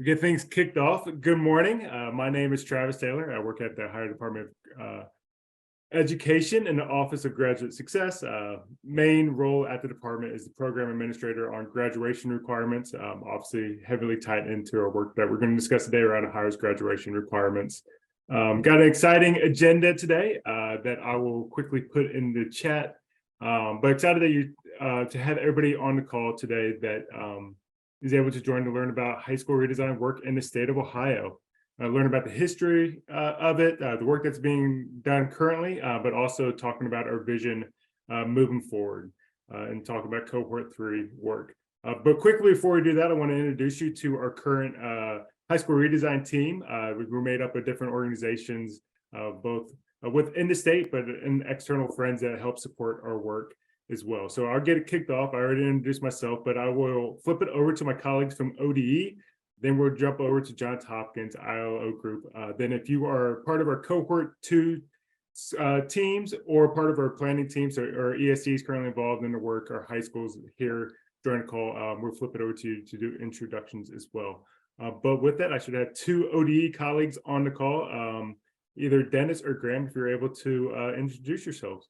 We get things kicked off. Good morning. My name is Travis Taylor. I work at the Higher Department of Education in the Office of Graduate Success. Main role at the department is the program administrator on graduation requirements, obviously heavily tied into our work that we're going to discuss today around Ohio's graduation requirements. Got an exciting agenda today that I will quickly put in the chat. But excited that to have everybody on the call today that is able to join to learn about high school redesign work in the state of Ohio. Learn about the history of it, the work that's being done currently, but also talking about our vision moving forward and talk about cohort 3 work. But quickly before we do that, I want to introduce you to our current high school redesign team. We're made up of different organizations, both within the state, but in external friends that help support our work as well. So I'll get it kicked off. I already introduced myself, but I will flip it over to my colleagues from ODE. Then we'll jump over to Johns Hopkins ILO group. Then if you are part of our cohort 2 teams or part of our planning teams or ESCs currently involved in the work, our high schools here during the call, we'll flip it over to you to do introductions as well. But with that, I should have 2 ODE colleagues on the call, either Dennis or Graham, if you're able to introduce yourselves.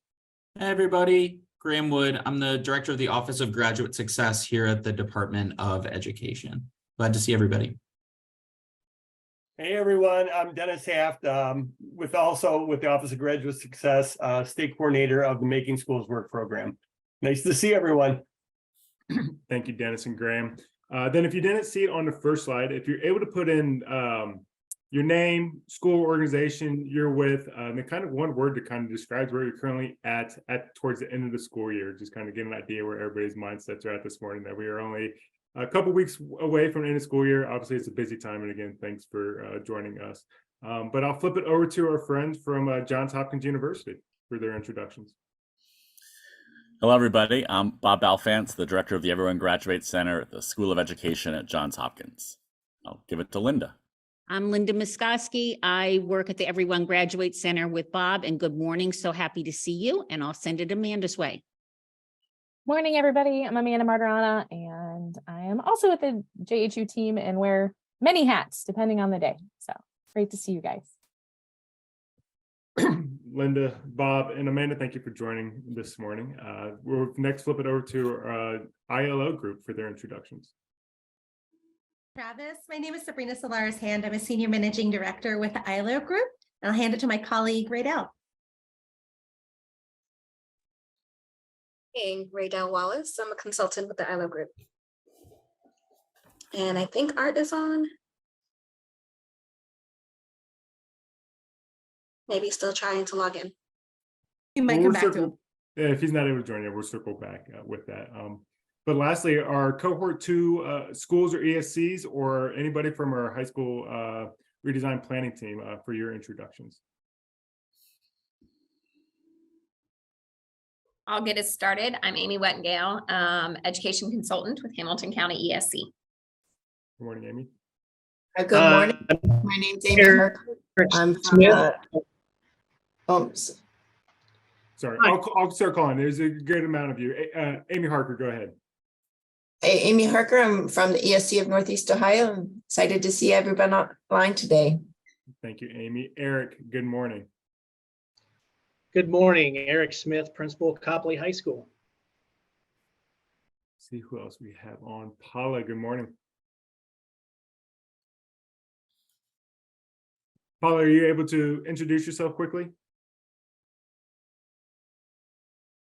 Hey everybody, Graham Wood. I'm the director of the Office of Graduate Success here at the Department of Education. Glad to see everybody. Hey everyone, I'm Dennis Haft, with the Office of Graduate Success, state coordinator of the Making Schools Work program. Nice to see everyone. Thank you, Dennis and Graham. Then if you didn't see it on the first slide, if you're able to put in your name, school, organization you're with, and kind of one word to kind of describe where you're currently at towards the end of the school year, just kind of get an idea where everybody's mindsets are at this morning, that we are only a couple weeks away from the end of school year. Obviously, it's a busy time. And again, thanks for joining us. But I'll flip it over to our friends from Johns Hopkins University for their introductions. Hello, everybody. I'm Bob Balfance, the director of the Everyone Graduates Center at the School of Education at Johns Hopkins. I'll give it to Linda. I'm Linda Muskoski. I work at the Everyone Graduate Center with Bob, and good morning. So happy to see you, and I'll send it Amanda's way. Morning, everybody. I'm Amanda Martirana, and I am also with the JHU team and wear many hats depending on the day. So great to see you guys. Linda, Bob, and Amanda, thank you for joining this morning. We'll next flip it over to ILO group for their introductions. Travis, my name is Sabrina Solares Hand. I'm a senior managing director with the ILO group, and I'll hand it to my colleague, Raydell. Hey, Raydell Wallace. I'm a consultant with the ILO group. And I think Art is on. Maybe still trying to log in. You might come back to him. If he's not able to join you, we'll circle back with that. But lastly, our cohort 2 schools or ESCs or anybody from our high school redesign planning team for your introductions. I'll get us started. I'm Amy Wettengale, education consultant with Hamilton County ESC. Good morning, Amy. Good morning. My name's Amy Harker. I'm from Sorry, I'll start calling. There's a good amount of you. Amy Harker, go ahead. Hey, Amy Harker. I'm from the ESC of Northeast Ohio. I'm excited to see everyone online today. Thank you, Amy. Eric, good morning. Good morning, Eric Smith, Principal, Copley High School. See who else we have on. Paula, good morning. Paula, are you able to introduce yourself quickly?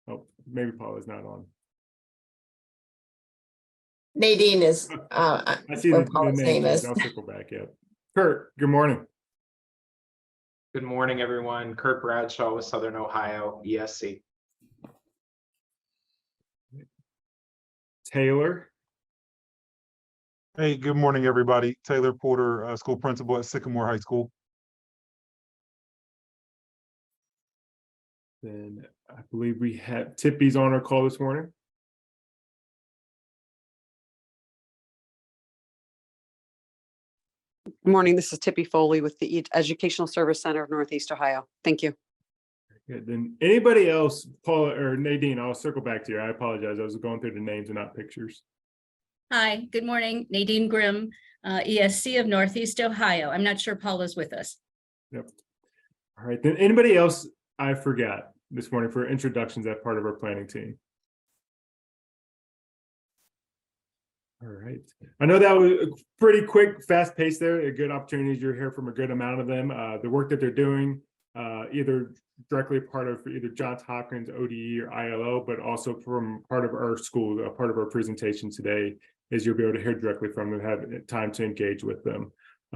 Oh, maybe Paula's not on. Nadine is I see what the Paula's name is. I'll circle back. Yeah. Kurt, good morning. Good morning, everyone. Kurt Bradshaw with Southern Ohio ESC. Taylor. Hey, good morning, everybody. Taylor Porter, school principal at Sycamore High School. Then I believe we have Tippy's on our call this morning. Good morning. This is Tippy Foley with the Educational Service Center of Northeast Ohio. Thank you. Good. Then anybody else, Paula or Nadine, I'll circle back to you. I apologize. I was going through the names and not pictures. Hi, good morning. Nadine Grimm, ESC of Northeast Ohio. I'm not sure Paula's with us. Yep. All right, then anybody else I forgot this morning for introductions as part of our planning team? All right. I know that was a pretty quick, fast pace there. A good opportunity. You'll hear from a good amount of them. The work that they're doing, either directly part of either Johns Hopkins, ODE, or ILO, but also from part of our school, part of our presentation today, is you'll be able to hear directly from them, have time to engage with them.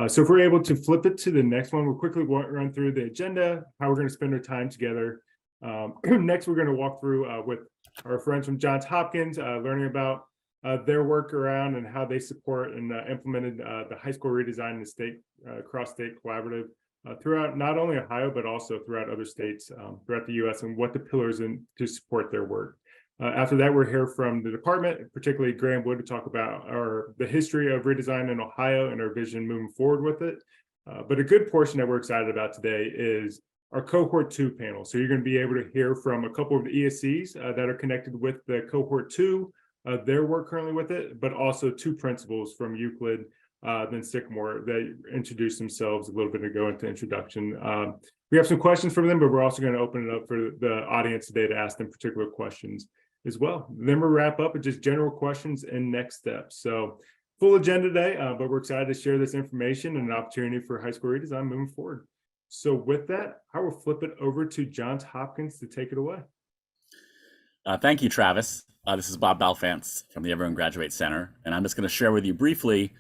So if we're able to flip it to the next one, we'll quickly run through the agenda, how we're going to spend our time together. Next, we're going to walk through with our friends from Johns Hopkins, learning about their work around and how they support and implemented the high school redesign in the state, cross-state collaborative throughout not only Ohio, but also throughout other states throughout the US, and what the pillars in to support their work. After that, we'll hear from the department, particularly Graham Wood, to talk about the history of redesign in Ohio and our vision moving forward with it. But a good portion that we're excited about today is our cohort 2 panel. So you're going to be able to hear from a couple of the ESCs that are connected with the cohort 2, their work currently with it, but also 2 principals from Euclid, then Sycamore, that introduce themselves a little bit and go into introduction. We have some questions from them, but we're also going to open it up for the audience today to ask them particular questions as well. Then we'll wrap up with just general questions and next steps. So full agenda today, but we're excited to share this information and an opportunity for high school redesign moving forward. So with that, I will flip it over to Johns Hopkins to take it away. Thank you, Travis. This is Bob Balfance from the Everyone Graduates Center, and I'm just going to share with you briefly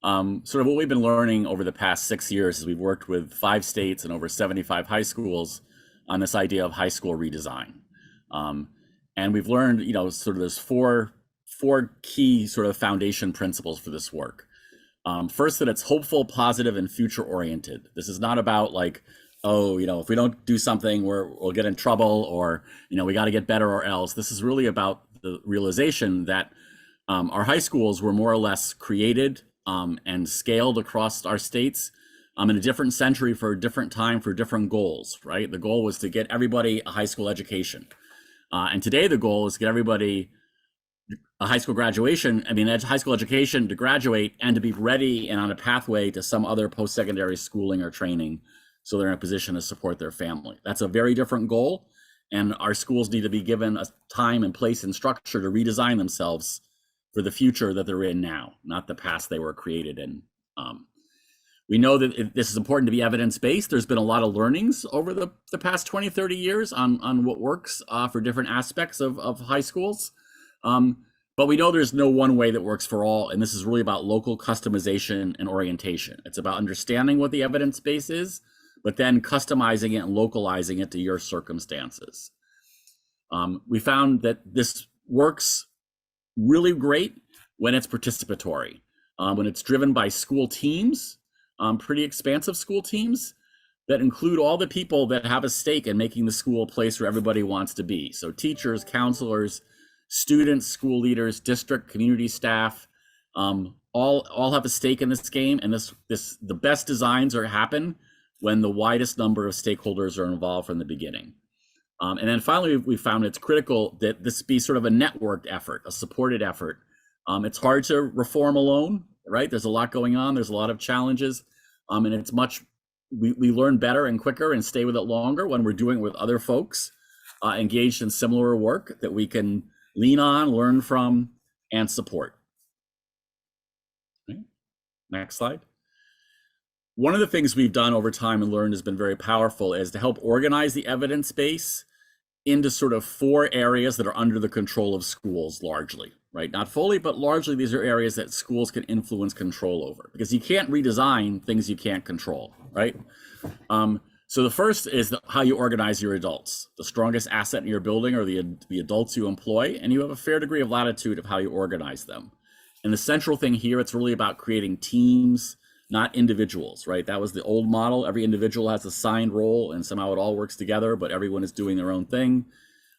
sort of what we've been learning over the past 6 years as we've worked with 5 states and over 75 high schools on this idea of high school redesign. And we've learned, sort of there's four key sort of foundation principles for this work. First, that it's hopeful, positive, and future oriented. This is not about like, oh, if we don't do something, we'll get in trouble, or, we got to get better or else. This is really about the realization that our high schools were more or less created and scaled across our states in a different century for a different time for different goals, right? The goal was to get everybody a high school education. And today the goal is to get everybody a high school graduation, high school education to graduate and to be ready and on a pathway to some other post-secondary schooling or training so they're in a position to support their family. That's a very different goal, and our schools need to be given a time and place and structure to redesign themselves for the future that they're in now, not the past they were created in. We know that this is important to be evidence-based. There's been a lot of learnings over the past 20, 30 years on what works for different aspects of high schools. But we know there's no one way that works for all, and this is really about local customization and orientation. It's about understanding what the evidence base is, but then customizing it and localizing it to your circumstances. We found that this works really great when it's participatory, when it's driven by school teams, pretty expansive school teams that include all the people that have a stake in making the school a place where everybody wants to be. So teachers, counselors, students, school leaders, district, community staff, all have a stake in this game. And the best designs happen when the widest number of stakeholders are involved from the beginning. And then finally, we found it's critical that this be sort of a networked effort, a supported effort. It's hard to reform alone, right? There's a lot going on. There's a lot of challenges. And it's we learn better and quicker and stay with it longer when we're doing it with other folks engaged in similar work that we can lean on, learn from, and support. Okay. Next slide. One of the things we've done over time and learned has been very powerful is to help organize the evidence base into sort of 4 areas that are under the control of schools largely, right? Not fully, but largely these are areas that schools can influence control over, because you can't redesign things you can't control, right? So the first is how you organize your adults. The strongest asset in your building are the adults you employ, and you have a fair degree of latitude of how you organize them. And the central thing here, it's really about creating teams, not individuals, right? That was the old model. Every individual has a assigned role and somehow it all works together, but everyone is doing their own thing.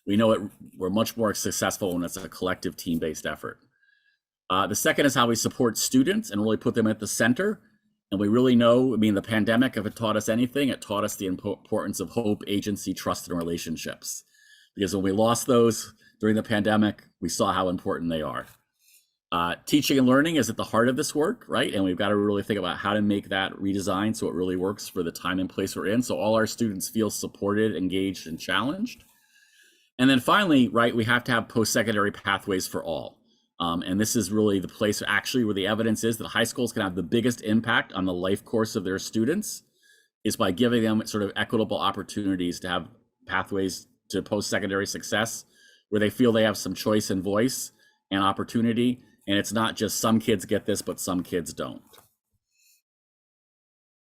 We know we're much more successful when it's a collective team-based effort. The second is how we support students and really put them at the center. And we really know, the pandemic, if it taught us anything, it taught us the importance of hope, agency, trust, and relationships. Because when we lost those during the pandemic, we saw how important they are. Teaching and learning is at the heart of this work, right? And we've got to really think about how to make that redesign so it really works for the time and place we're in, so all our students feel supported, engaged, and challenged. And then finally, right, we have to have post-secondary pathways for all. And this is really the place actually where the evidence is that high schools can have the biggest impact on the life course of their students is by giving them sort of equitable opportunities to have pathways to post-secondary success where they feel they have some choice and voice and opportunity. And it's not just some kids get this, but some kids don't.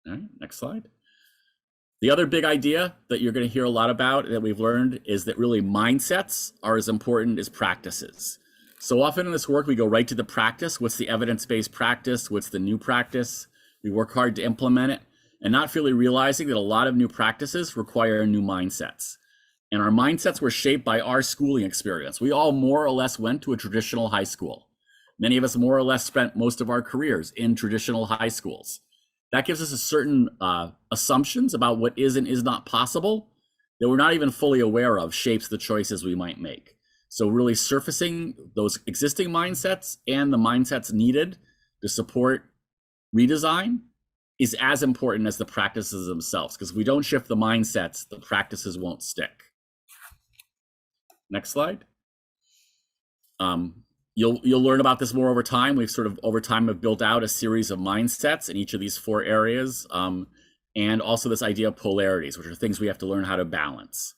All right, next slide. The other big idea that you're going to hear a lot about that we've learned is that really mindsets are as important as practices. So often in this work, we go right to the practice. What's the evidence-based practice? What's the new practice? We work hard to implement it and not really realizing that a lot of new practices require new mindsets. And our mindsets were shaped by our schooling experience. We all more or less went to a traditional high school. Many of us more or less spent most of our careers in traditional high schools. That gives us a certain assumptions about what is and is not possible that we're not even fully aware of shapes the choices we might make. So really surfacing those existing mindsets and the mindsets needed to support redesign is as important as the practices themselves, because if we don't shift the mindsets, the practices won't stick. Next slide. You'll learn about this more over time. We've sort of over time have built out a series of mindsets in each of these 4 areas, and also this idea of polarities, which are things we have to learn how to balance,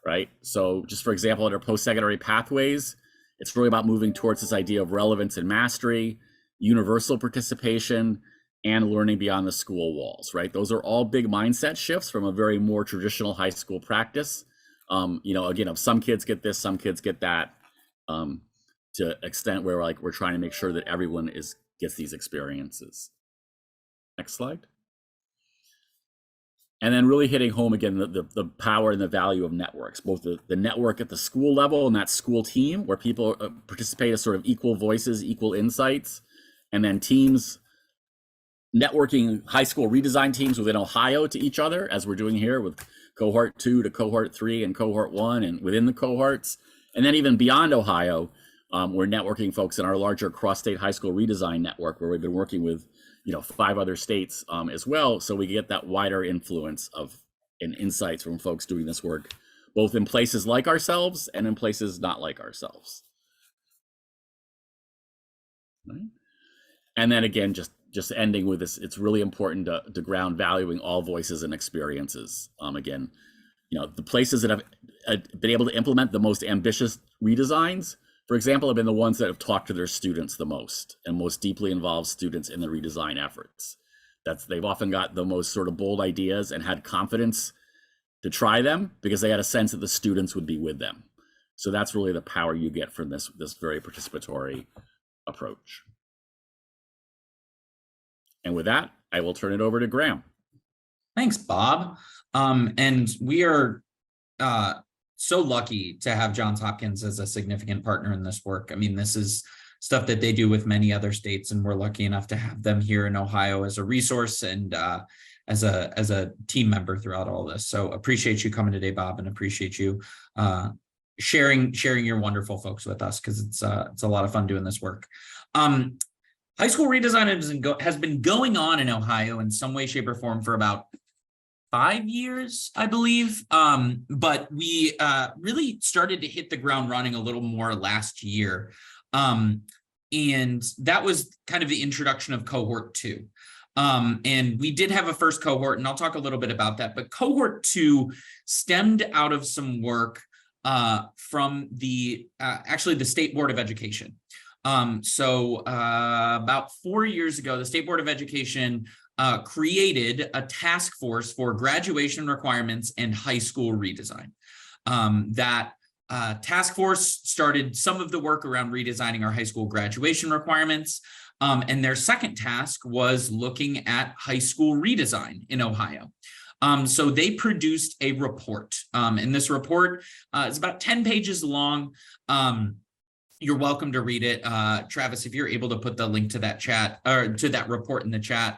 right? So just for example, under post-secondary pathways, it's really about moving towards this idea of relevance and mastery, universal participation, and learning beyond the school walls, right? Those are all big mindset shifts from a very more traditional high school practice. Again, if some kids get this, some kids get that, to extent where we're trying to make sure that everyone gets these experiences. Next slide. And then really hitting home again, the power and the value of networks, both the network at the school level and that school team where people participate as sort of equal voices, equal insights, and then teams, networking high school redesign teams within Ohio to each other, as we're doing here with cohort 2 to cohort 3 and cohort 1 and within the cohorts. And then even beyond Ohio, we're networking folks in our larger cross-state high school redesign network where we've been working with 5 other states as well. So we get that wider influence and insights from folks doing this work, both in places like ourselves and in places not like ourselves. Right. And then again, just ending with this, it's really important to ground valuing all voices and experiences. Again, the places that have been able to implement the most ambitious redesigns, for example, have been the ones that have talked to their students the most and most deeply involved students in the redesign efforts. They've often got the most sort of bold ideas and had confidence to try them because they had a sense that the students would be with them. So that's really the power you get from this very participatory approach. And with that, I will turn it over to Graham. Thanks, Bob. And we are so lucky to have Johns Hopkins as a significant partner in this work. I mean, this is stuff that they do with many other states, and we're lucky enough to have them here in Ohio as a resource and as a team member throughout all this. So appreciate you coming today, Bob, and appreciate you sharing your wonderful folks with us, because it's a lot of fun doing this work. High school redesign has been going on in Ohio in some way, shape, or form for about 5 years, I believe. But we really started to hit the ground running a little more last year. And that was kind of the introduction of cohort 2. And we did have a first cohort, and I'll talk a little bit about that. But cohort 2 stemmed out of some work from actually the State Board of Education. So about 4 years ago, the State Board of Education created a task force for graduation requirements and high school redesign. That task force started some of the work around redesigning our high school graduation requirements. And their second task was looking at high school redesign in Ohio. So they produced a report. And this report is about 10 pages long. You're welcome to read it. Travis, if you're able to put the link to that chat or to that report in the chat.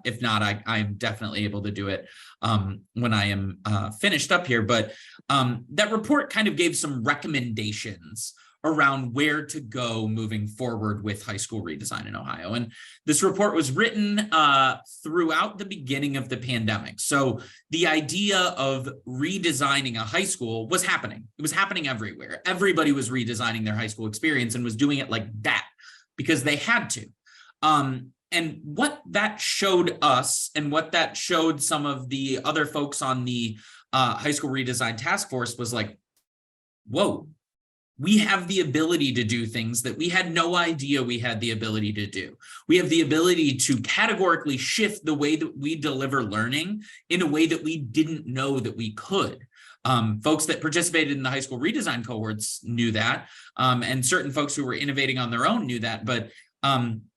If not, I'm definitely able to do it when I am finished up here. But that report kind of gave some recommendations around where to go moving forward with high school redesign in Ohio. And this report was written throughout the beginning of the pandemic. So the idea of redesigning a high school was happening. It was happening everywhere. Everybody was redesigning their high school experience and was doing it like that because they had to. And what that showed us and what that showed some of the other folks on the high school redesign task force was like, whoa, we have the ability to do things that we had no idea we had the ability to do. We have the ability to categorically shift the way that we deliver learning in a way that we didn't know that we could. Folks that participated in the high school redesign cohorts knew that, and certain folks who were innovating on their own knew that, but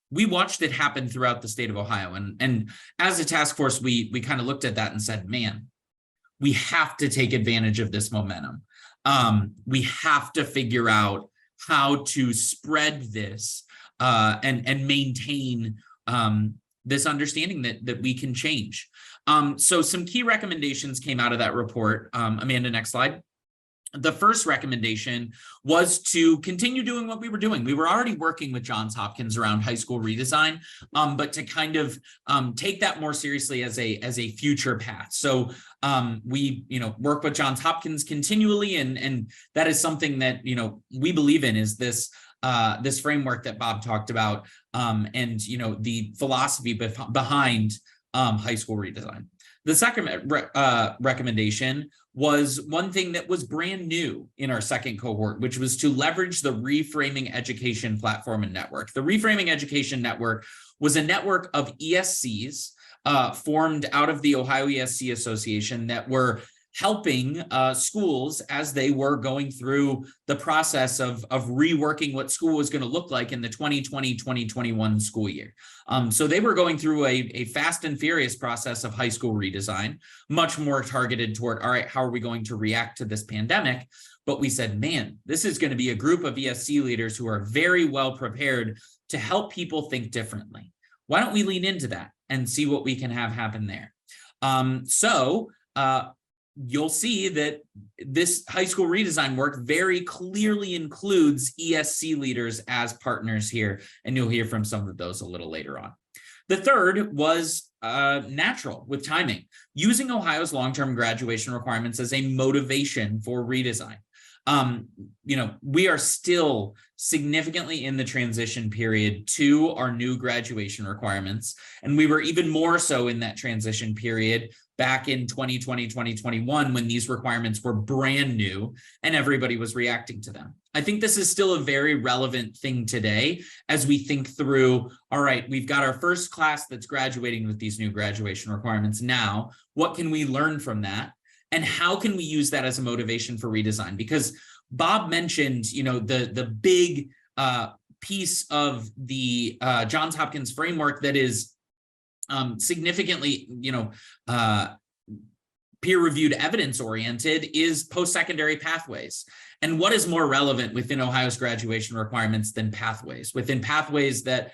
we watched it happen throughout the state of Ohio. And as a task force, we kind of looked at that and said, man, we have to take advantage of this momentum. We have to figure out how to spread this and maintain this understanding that we can change. So some key recommendations came out of that report. Amanda, next slide. The first recommendation was to continue doing what we were doing. We were already working with Johns Hopkins around high school redesign, but to kind of take that more seriously as a future path. So we work with Johns Hopkins continually, and that is something that we believe in, is this this framework that Bob talked about, and the philosophy behind high school redesign. The second recommendation was one thing that was brand new in our second cohort, which was to leverage the Reframing Education platform and network. The Reframing Education Network was a network of ESCs formed out of the Ohio ESC Association that were helping schools as they were going through the process of reworking what school was going to look like in the 2020-2021 school year. So they were going through a fast and furious process of high school redesign, much more targeted toward, all right, how are we going to react to this pandemic? But we said, man, this is going to be a group of ESC leaders who are very well prepared to help people think differently. Why don't we lean into that and see what we can have happen there? You'll see that this high school redesign work very clearly includes ESC leaders as partners here, and you'll hear from some of those a little later on. The third was natural with timing, using Ohio's long-term graduation requirements as a motivation for redesign. We are still significantly in the transition period to our new graduation requirements, and we were even more so in that transition period back in 2020, 2021, when these requirements were brand new and everybody was reacting to them. I think this is still a very relevant thing today as we think through, all right, we've got our first class that's graduating with these new graduation requirements now. What can we learn from that? And how can we use that as a motivation for redesign? Because Bob mentioned, the big piece of the Johns Hopkins framework that is significantly, peer-reviewed, evidence-oriented is post-secondary pathways. And what is more relevant within Ohio's graduation requirements than pathways? Within pathways that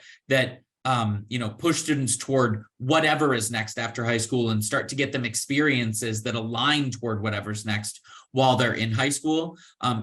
push students toward whatever is next after high school and start to get them experiences that align toward whatever's next while they're in high school.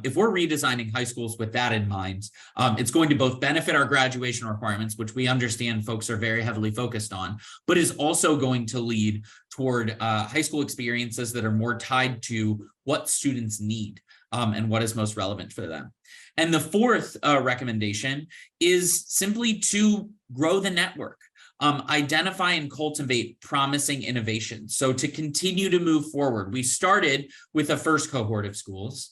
If we're redesigning high schools with that in mind, it's going to both benefit our graduation requirements, which we understand folks are very heavily focused on, but is also going to lead toward high school experiences that are more tied to what students need and what is most relevant for them. And the fourth recommendation is simply to grow the network. Identify and cultivate promising innovations. So to continue to move forward, we started with a first cohort of schools.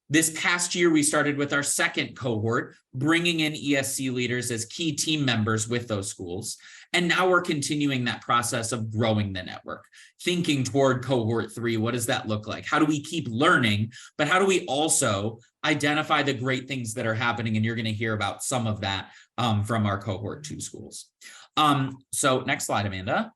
This past year, we started with our second cohort, bringing in ESC leaders as key team members with those schools. And now we're continuing that process of growing the network, thinking toward cohort 3. What does that look like? How do we keep learning, but how do we also identify the great things that are happening? And you're going to hear about some of that from our cohort 2 schools. So next slide, Amanda.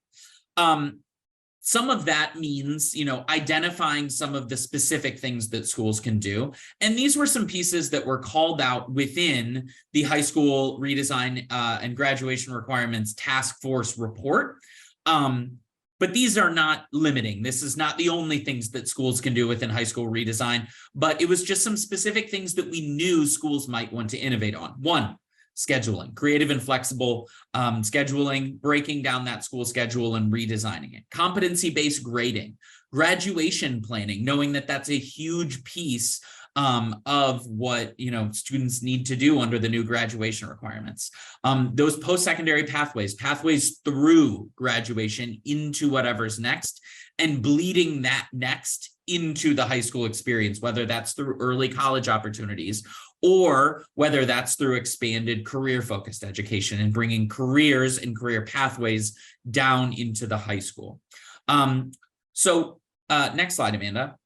Some of that means, identifying some of the specific things that schools can do. And these were some pieces that were called out within the high school redesign and graduation requirements task force report. But these are not limiting. This is not the only things that schools can do within high school redesign, but it was just some specific things that we knew schools might want to innovate on. One, scheduling, creative and flexible scheduling, breaking down that school schedule and redesigning it. Competency-based grading, graduation planning, knowing that that's a huge piece of what students need to do under the new graduation requirements. Those post-secondary pathways through graduation into whatever's next, and bleeding that next into the high school experience, whether that's through early college opportunities or whether that's through expanded career-focused education and bringing careers and career pathways down into the high school. Next slide, Amanda.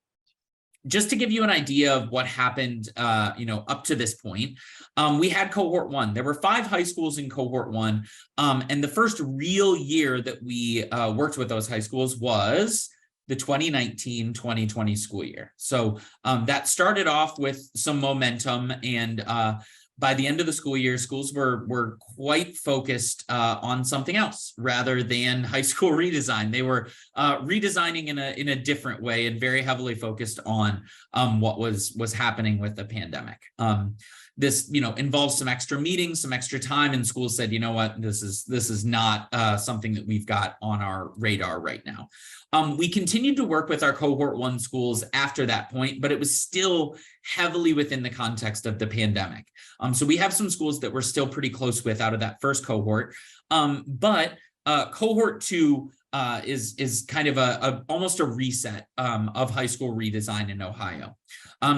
Just to give you an idea of what happened, up to this point, we had cohort 1. There were 5 high schools in cohort 1, and the first real year that we worked with those high schools was the 2019-2020 school year. So that started off with some momentum, and by the end of the school year, schools were quite focused on something else rather than high school redesign. They were redesigning in a different way and very heavily focused on what was happening with the pandemic. This involves some extra meetings, some extra time, and schools said, you know what, this is not something that we've got on our radar right now. We continued to work with our cohort 1 schools after that point, but it was still heavily within the context of the pandemic. So we have some schools that we're still pretty close with out of that first cohort, but cohort 2 is kind of almost a reset of high school redesign in Ohio.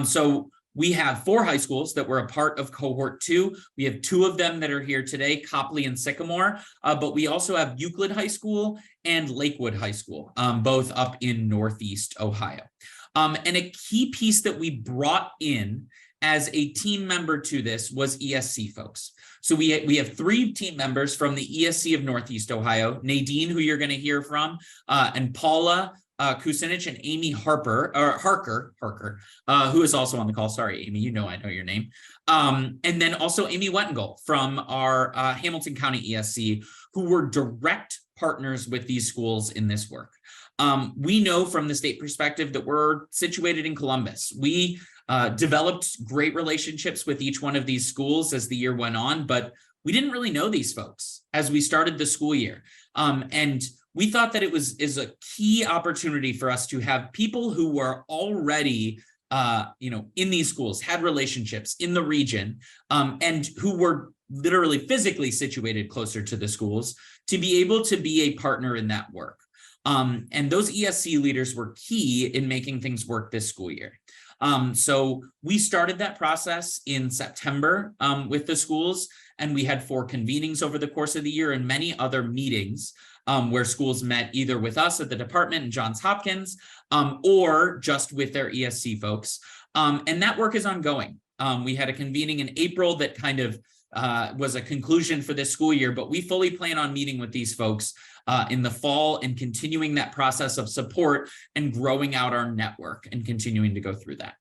So we have 4 high schools that were a part of cohort 2. We have 2 of them that are here today, Copley and Sycamore, but we also have Euclid High School and Lakewood High School, both up in Northeast Ohio. And a key piece that we brought in as a team member to this was ESC folks. So we have 3 team members from the ESC of Northeast Ohio, Nadine, who you're going to hear from, and Paula Kucinich and Amy Harker, who is also on the call. Sorry, Amy, I know your name. And then also Amy Wettengel from our Hamilton County ESC, who were direct partners with these schools in this work. We know from the state perspective that we're situated in Columbus. We developed great relationships with each one of these schools as the year went on, but we didn't really know these folks as we started the school year. And we thought that it is a key opportunity for us to have people who were already in these schools, had relationships in the region, and who were literally physically situated closer to the schools to be able to be a partner in that work. And those ESC leaders were key in making things work this school year. So we started that process in September with the schools, and we had 4 convenings over the course of the year and many other meetings where schools met either with us at the department in Johns Hopkins or just with their ESC folks. And that work is ongoing. We had a convening in April that kind of was a conclusion for this school year, but we fully plan on meeting with these folks in the fall and continuing that process of support and growing out our network and continuing to go through that.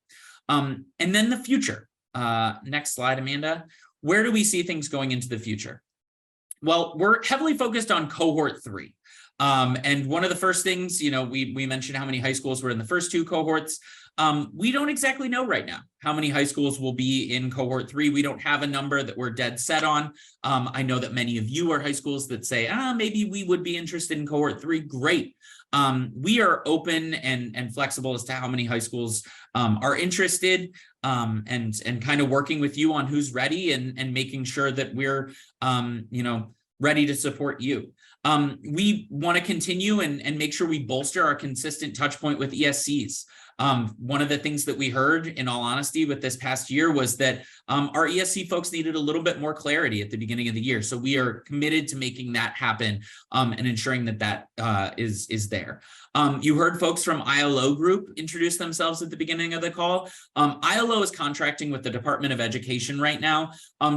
And then the future. Next slide, Amanda. Where do we see things going into the future? Well, we're heavily focused on cohort 3. And one of the first things, we mentioned how many high schools were in the first 2 cohorts. We don't exactly know right now how many high schools will be in cohort 3. We don't have a number that we're dead set on. I know that many of you are high schools that say, maybe we would be interested in cohort 3. Great. We are open and flexible as to how many high schools are interested, and kind of working with you on who's ready and making sure that we're, ready to support you. We want to continue and make sure we bolster our consistent touch point with ESCs. One of the things that we heard, in all honesty, with this past year was that our ESC folks needed a little bit more clarity at the beginning of the year. So we are committed to making that happen and ensuring that is there. You heard folks from ILO Group introduce themselves at the beginning of the call. ILO is contracting with the Department of Education right now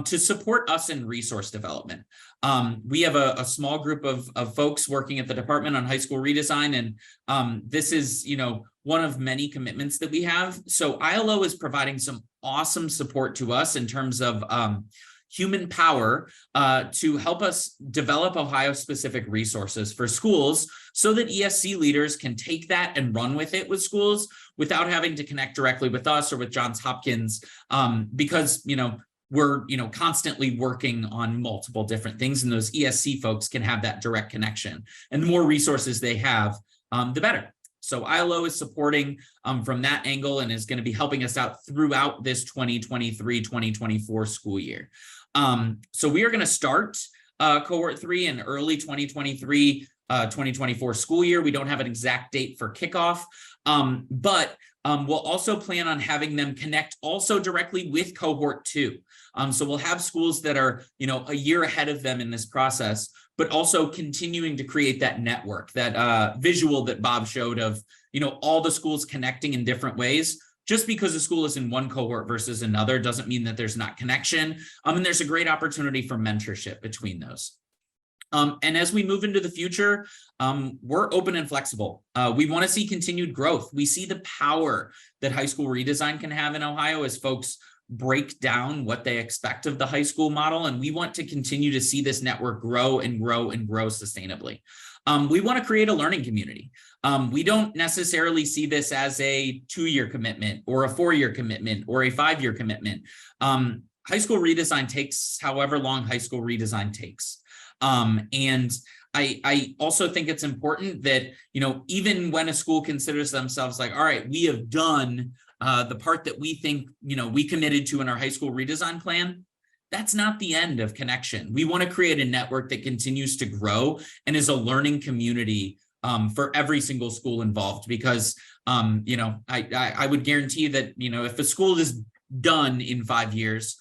to support us in resource development. We have a small group of folks working at the department on high school redesign, and this is, one of many commitments that we have. So ILO is providing some awesome support to us in terms of, human power to help us develop Ohio-specific resources for schools so that ESC leaders can take that and run with it with schools without having to connect directly with us or with Johns Hopkins, because, we're, constantly working on multiple different things, and those ESC folks can have that direct connection. And the more resources they have, the better. So ILO is supporting from that angle and is going to be helping us out throughout this 2023-2024 school year. So we are going to start cohort 3 in early 2023-2024 school year. We don't have an exact date for kickoff, but we'll also plan on having them connect also directly with cohort 2. So we'll have schools that are, a year ahead of them in this process, but also continuing to create that network, that visual that Bob showed of, all the schools connecting in different ways. Just because a school is in one cohort versus another doesn't mean that there's not connection. And there's a great opportunity for mentorship between those. And as we move into the future, we're open and flexible. We want to see continued growth. We see the power that high school redesign can have in Ohio as folks break down what they expect of the high school model. And we want to continue to see this network grow and grow and grow sustainably. We want to create a learning community. We don't necessarily see this as a 2-year commitment or a 4-year commitment or a 5-year commitment. High school redesign takes however long high school redesign takes. And I also think it's important that, even when a school considers themselves like, all right, we have done the part that we think, we committed to in our high school redesign plan, that's not the end of connection. We want to create a network that continues to grow and is a learning community for every single school involved, because, I would guarantee that, if a school is done in 5 years,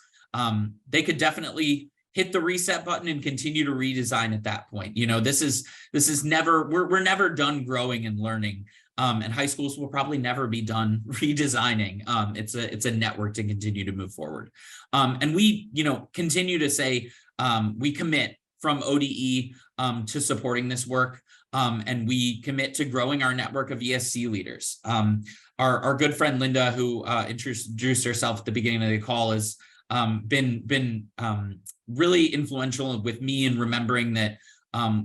they could definitely hit the reset button and continue to redesign at that point. This is never, we're never done growing and learning. And high schools will probably never be done redesigning. It's a network to continue to move forward. And we, continue to say, we commit from ODE to supporting this work. And we commit to growing our network of ESC leaders. Our good friend Linda, who introduced herself at the beginning of the call, has been really influential with me in remembering that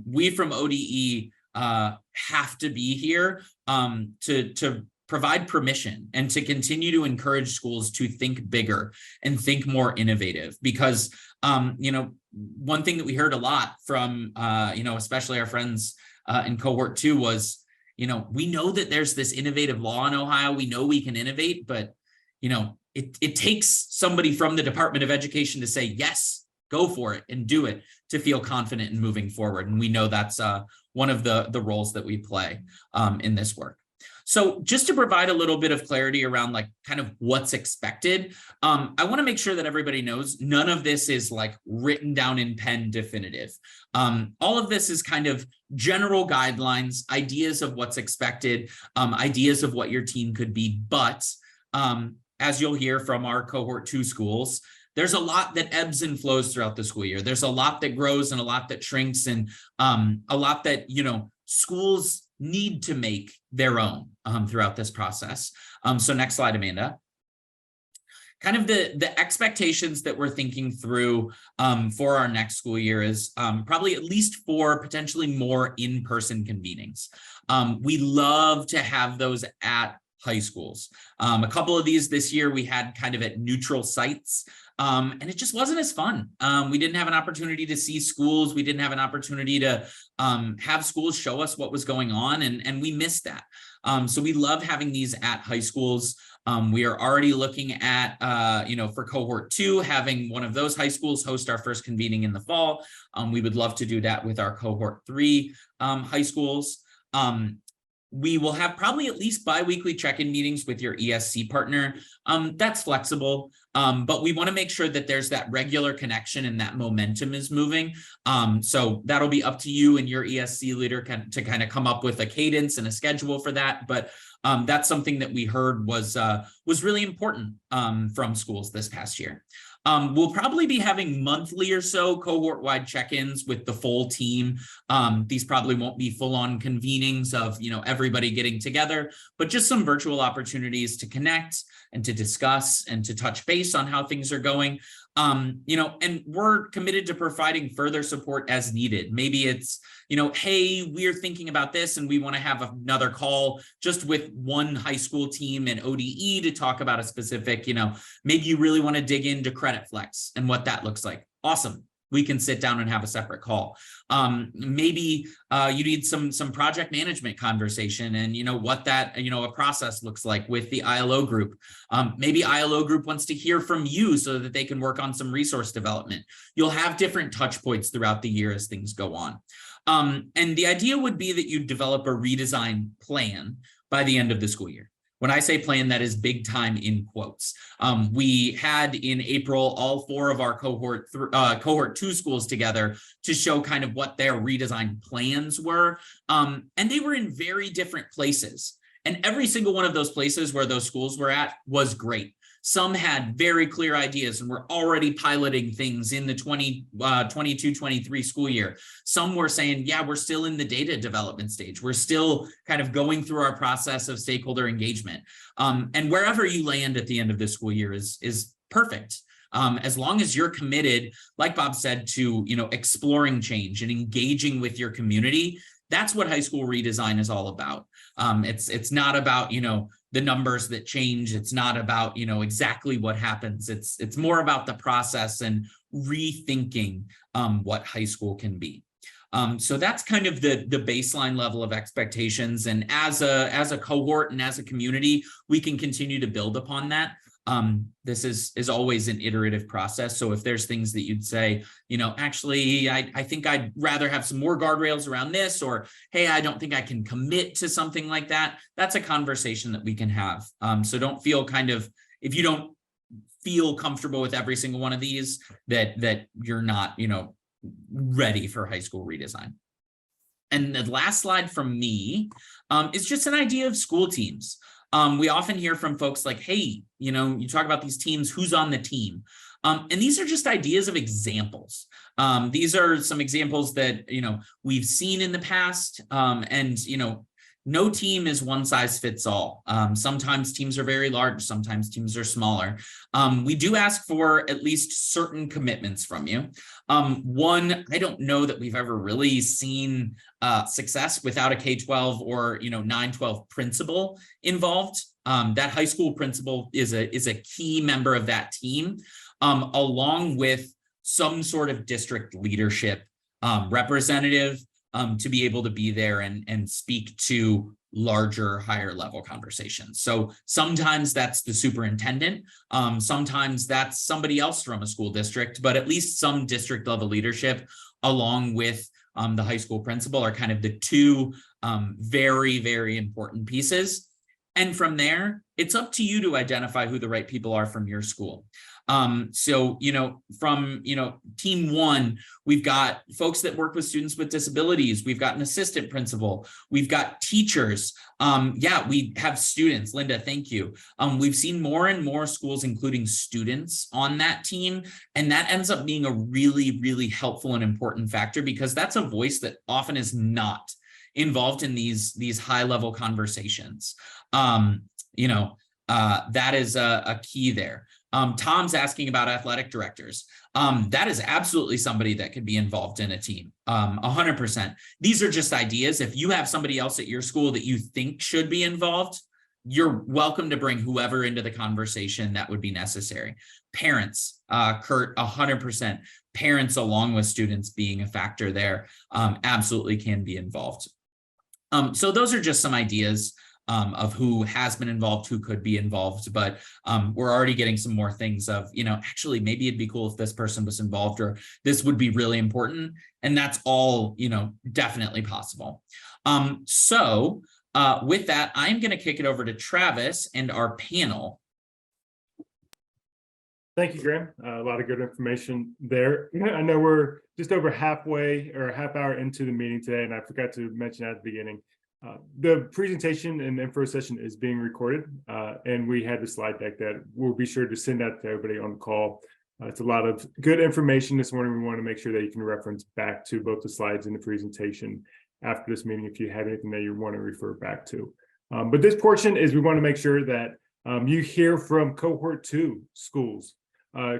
we from ODE have to be here to provide permission and to continue to encourage schools to think bigger and think more innovative. Because, one thing that we heard a lot from, especially our friends in cohort 2 was, we know that there's this innovative law in Ohio. We know we can innovate, but, it takes somebody from the Department of Education to say, yes, go for it and do it, to feel confident in moving forward. And we know that's one of the roles that we play in this work. So just to provide a little bit of clarity around like kind of what's expected, I want to make sure that everybody knows none of this is like written down in pen definitive. All of this is kind of general guidelines, ideas of what's expected, ideas of what your team could be. But as you'll hear from our cohort 2 schools, there's a lot that ebbs and flows throughout the school year. There's a lot that grows and a lot that shrinks, and a lot that, schools need to make their own throughout this process. So next slide, Amanda. Kind of the expectations that we're thinking through for our next school year is probably at least 4, potentially more in-person convenings. We love to have those at high schools. A couple of these this year we had kind of at neutral sites. And it just wasn't as fun. We didn't have an opportunity to see schools. We didn't have an opportunity to have schools show us what was going on, and we missed that. So we love having these at high schools. We are already looking at, for cohort 2, having one of those high schools host our first convening in the fall. We would love to do that with our cohort 3 high schools. We will have probably at least bi-weekly check-in meetings with your ESC partner. That's flexible, but we want to make sure that there's that regular connection and that momentum is moving. So that'll be up to you and your ESC leader to kind of come up with a cadence and a schedule for that. But that's something that we heard was really important from schools this past year. We'll probably be having monthly or so cohort-wide check-ins with the full team. These probably won't be full-on convenings of, everybody getting together, but just some virtual opportunities to connect and to discuss and to touch base on how things are going. And we're committed to providing further support as needed. Maybe it's, hey, we're thinking about this and we want to have another call just with one high school team and ODE to talk about a specific, maybe you really want to dig into credit flex and what that looks like. Awesome. We can sit down and have a separate call. Maybe you need some project management conversation and what that a process looks like with the ILO group. Maybe ILO group wants to hear from you so that they can work on some resource development. You'll have different touch points throughout the year as things go on. And the idea would be that you develop a redesign plan by the end of the school year. When I say plan, that is big time in quotes. We had in April all 4 of our cohort 2 schools together to show kind of what their redesign plans were. And they were in very different places. And every single one of those places where those schools were at was great. Some had very clear ideas and were already piloting things in the 22-23 school year. Some were saying, yeah, we're still in the data development stage. We're still kind of going through our process of stakeholder engagement. And wherever you land at the end of the school year is perfect. As long as you're committed, like Bob said, to exploring change and engaging with your community. That's what high school redesign is all about. It's not about the numbers that change. It's not about exactly what happens. It's more about the process and rethinking what high school can be. So that's kind of the baseline level of expectations. And as a cohort and as a community, we can continue to build upon that. This is always an iterative process. So if there's things that you'd say, actually, I think I'd rather have some more guardrails around this, or, hey, I don't think I can commit to something like that. That's a conversation that we can have. So don't feel if you don't feel comfortable with every single one of these, that you're not, ready for high school redesign. And the last slide from me is just an idea of school teams. We often hear from folks like, hey, you talk about these teams, who's on the team? And these are just ideas of examples. These are some examples that, we've seen in the past. And no team is one size fits all. Sometimes teams are very large, sometimes teams are smaller. We do ask for at least certain commitments from you. One, I don't know that we've ever really seen success without a K-12 or 9-12 principal involved. That high school principal is a key member of that team, along with some sort of district leadership representative to be able to be there and speak to larger, higher level conversations. So sometimes that's the superintendent, sometimes that's somebody else from a school district, but at least some district level leadership along with the high school principal are kind of the 2 very, very important pieces. And from there, it's up to you to identify who the right people are from your school. So, from, team 1, we've got folks that work with students with disabilities. We've got an assistant principal. We've got teachers. We have students. Linda, thank you. We've seen more and more schools, including students on that team. And that ends up being a really, really helpful and important factor because that's a voice that often is not involved in these high level conversations. That is a key there. Tom's asking about athletic directors. That is absolutely somebody that could be involved in a team, 100%. These are just ideas. If you have somebody else at your school that you think should be involved, you're welcome to bring whoever into the conversation that would be necessary. Parents, Kurt, 100%. Parents along with students being a factor there absolutely can be involved. So those are just some ideas of who has been involved, who could be involved, but we're already getting some more things of, actually, maybe it'd be cool if this person was involved, or this would be really important. And that's all, definitely possible. So with that, I'm going to kick it over to Travis and our panel. Thank you, Graham. A lot of good information there. I know we're just over halfway or a half hour into the meeting today, and I forgot to mention at the beginning, the presentation and info session is being recorded, and we had the slide deck that we'll be sure to send out to everybody on the call. It's a lot of good information this morning. We want to make sure that you can reference back to both the slides and the presentation after this meeting if you have anything that you want to refer back to. But this portion is we want to make sure that you hear from cohort 2 schools.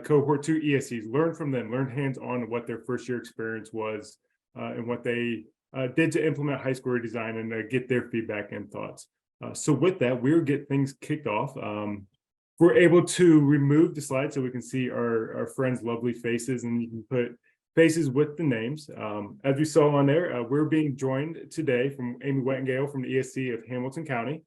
cohort 2 ESCs, learn from them, learn hands-on what their first year experience was and what they did to implement high school redesign and get their feedback and thoughts. So with that, we'll get things kicked off. We're able to remove the slide so we can see our friends' lovely faces, and you can put faces with the names. As we saw on there, we're being joined today from Amy Wettengale from the ESC of Hamilton County.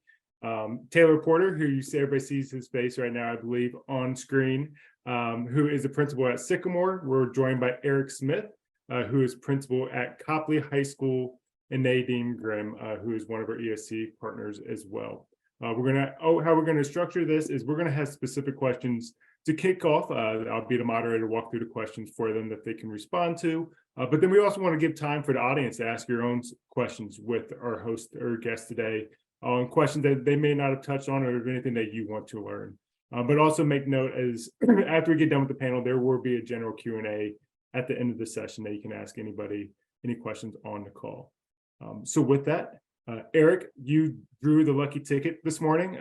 Taylor Porter, who you see, everybody sees his face right now, I believe, on screen, who is a principal at Sycamore. We're joined by Eric Smith, who is principal at Copley High School, and Nadine Grimm, who is one of our ESC partners as well. How we're gonna structure this is we're gonna have specific questions to kick off. I'll be the moderator, walk through the questions for them that they can respond to. But then we also want to give time for the audience to ask your own questions with our host or guest today on questions that they may not have touched on or anything that you want to learn. But also make note as after we get done with the panel, there will be a general Q&A at the end of the session that you can ask anybody any questions on the call. So with that, Eric, you drew the lucky ticket this morning.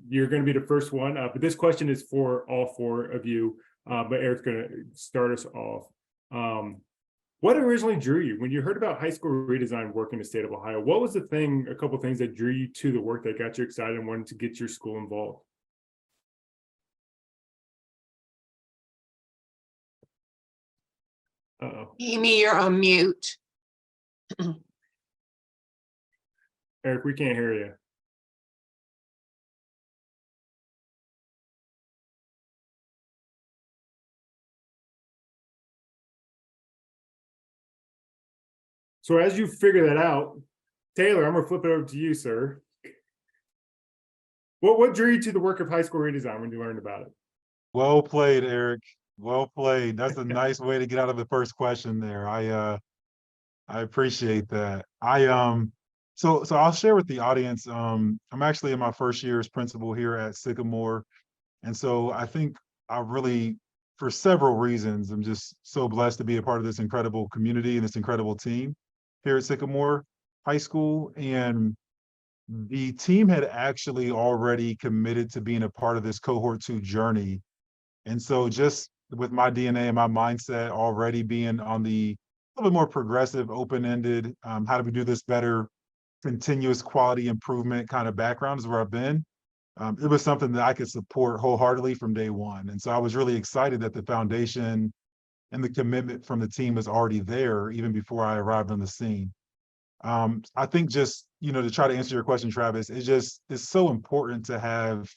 You're going to be the first one, but this question is for all four of you, but Eric's going to start us off. What originally drew you when you heard about high school redesign work in the state of Ohio? What was a couple of things that drew you to the work that got you excited and wanted to get your school involved? Uh-oh. Amy, you're on mute. Eric, we can't hear you. So as you figure that out, Taylor, I'm gonna flip it over to you, sir. What drew you to the work of high school redesign when you learned about it? Well played, Eric. Well played. That's a nice way to get out of the first question there. I appreciate that. So I'll share with the audience. I'm actually in my first year as principal here at Sycamore. And so I think I really, for several reasons, I'm just so blessed to be a part of this incredible community and this incredible team here at Sycamore High School. And the team had actually already committed to being a part of this cohort 2 journey. And so just with my DNA and my mindset already being on the a little bit more progressive, open-ended, how do we do this better, continuous quality improvement kind of background is where I've been. It was something that I could support wholeheartedly from day one. And so I was really excited that the foundation and the commitment from the team was already there even before I arrived on the scene. I think just, to try to answer your question, Travis, it's so important to have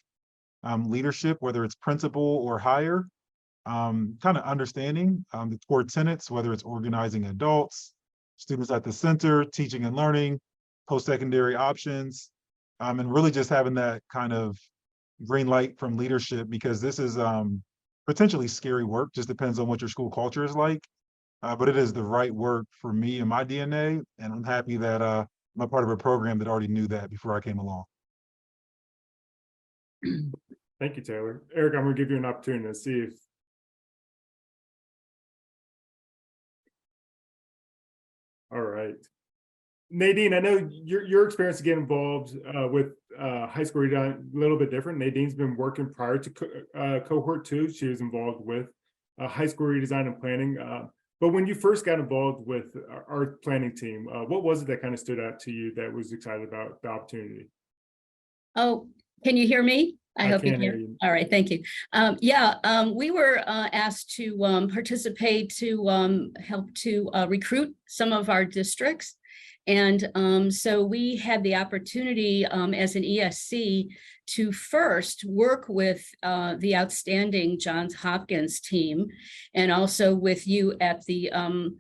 leadership, whether it's principal or higher, kind of understanding the core tenets, whether it's organizing adults, students at the center, teaching and learning, post-secondary options, and really just having that kind of green light from leadership, because this is potentially scary work, just depends on what your school culture is like. But it is the right work for me and my DNA, and I'm happy that I'm a part of a program that already knew that before I came along. Thank you, Taylor. Eric, I'm going to give you an opportunity to see if all right. Nadine, I know your experience to get involved with high school redesign a little bit different. Nadine's been working prior to cohort 2. She was involved with high school redesign and planning. But when you first got involved with our planning team, what was it that kind of stood out to you that was excited about the opportunity? Oh, can you hear me? I hope you can hear can. you. All right, thank you. We were asked to participate to help to recruit some of our districts. And so we had the opportunity as an ESC to first work with the outstanding Johns Hopkins team, and also with you at the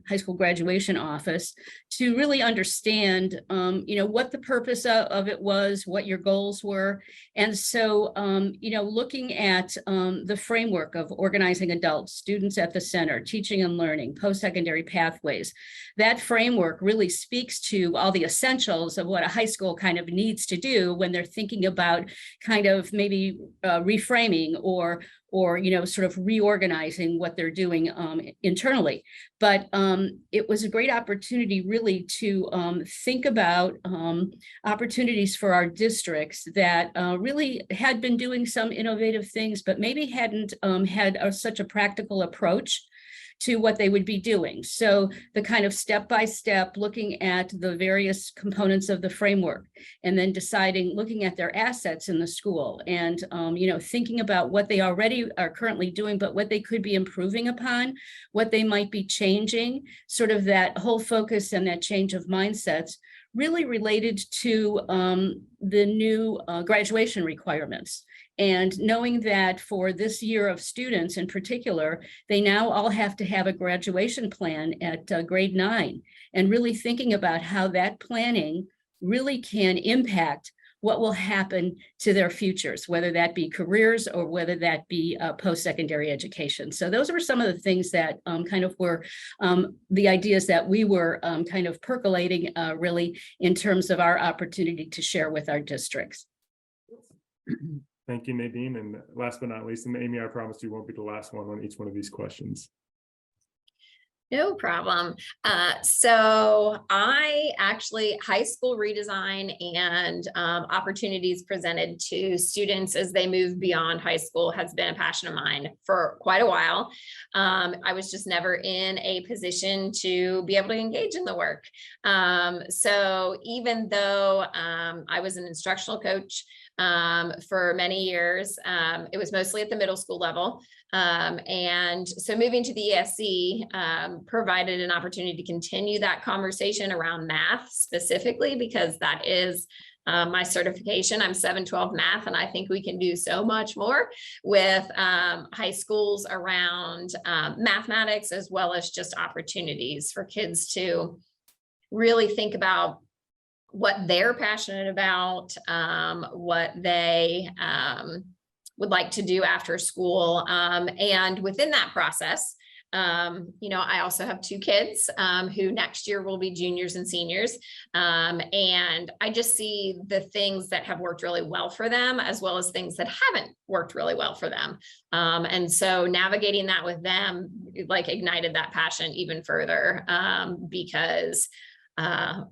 high school graduation office, to really understand, what the purpose of it was, what your goals were. And so, looking at the framework of organizing adults, students at the center, teaching and learning, post-secondary pathways, that framework really speaks to to all the essentials of what a high school kind of needs to do when they're thinking about kind of maybe reframing or sort of reorganizing what they're doing internally. But it was a great opportunity really to think about opportunities for our districts that really had been doing some innovative things, but maybe hadn't had such a practical approach to what they would be doing. So the kind of step-by-step looking at the various components of the framework and then deciding, looking at their assets in the school and, thinking about what they already are currently doing, but what they could be improving upon, what they might be changing, sort of that whole focus and that change of mindsets really related to the new graduation requirements. And knowing that for this year of students in particular, they now all have to have a graduation plan at grade 9, and really thinking about how that planning really can impact what will happen to their futures, whether that be careers or whether that be post-secondary education. So those were some of the things that kind of were the ideas that we were kind of percolating really in terms of our opportunity to share with our districts. Thank you, Nadine. And last but not least, and Amy, I promise you won't be the last one on each one of these questions. No problem. So I actually, high school redesign and opportunities presented to students as they move beyond high school has been a passion of mine for quite a while. I was just never in a position to be able to engage in the work. So even though I was an instructional coach for many years, it was mostly at the middle school level. And so moving to the ESC provided an opportunity to continue that conversation around math specifically, because that is my certification. I'm 712 math, and I think we can do so much more with high schools around mathematics, as well as just opportunities for kids to really think about what they're passionate about, what they would like to do after school. And within that process, I also have 2 kids who next year will be juniors and seniors. And I just see the things that have worked really well for them, as well as things that haven't worked really well for them. And so navigating that with them, like, ignited that passion even further, because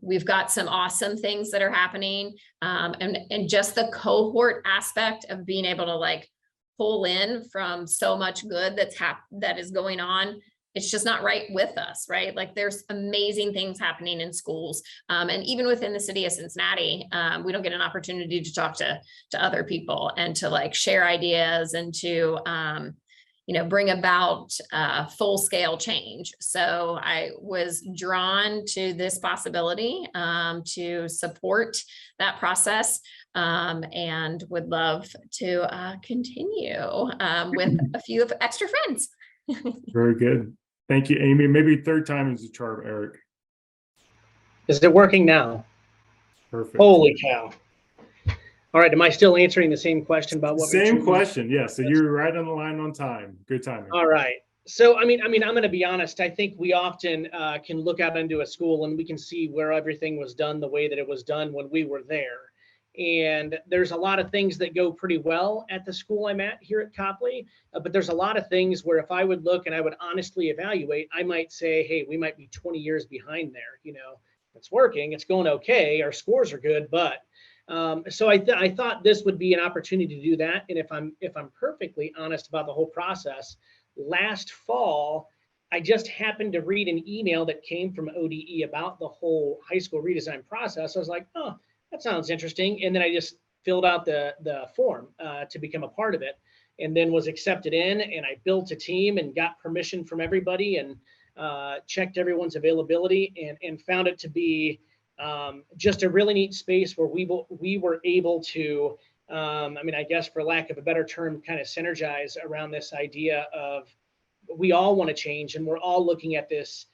we've got some awesome things that are happening. And just the cohort aspect of being able to like pull in from so much good that is going on. It's just not right with us, right? Like, there's amazing things happening in schools. And even within the city of Cincinnati, we don't get an opportunity to talk to other people and to like share ideas and to, bring about full-scale change. So I was drawn to this possibility to support that process, and would love to continue with a few of extra friends. Very good. Thank you, Amy. Maybe third time is the charm, Eric. Is it working now? Perfect. Holy cow. All right, am I still answering the same question about what? Same question, yeah. So you're right on the line on time. Good timing. All right. So, I mean, I'm going to be honest. I think we often can look out into a school and we can see where everything was done the way that it was done when we were there. And there's a lot of things that go pretty well at the school I'm at here at Copley, but there's a lot of things where if I would look and I would honestly evaluate, I might say, hey, we might be 20 years behind there. It's working, it's going okay, our scores are good, but so I thought this would be an opportunity to do that. And if I'm perfectly honest about the whole process, last fall, I just happened to read an email that came from ODE about the whole high school redesign process. I was like, oh, that sounds interesting. And then I just filled out the form to become a part of it, and then was accepted in, and I built a team and got permission from everybody and checked everyone's availability, and found it to be just a really neat space where we were able to, I guess for lack of a better term, kind of synergize around this idea of we all want to change, and we're all looking at this,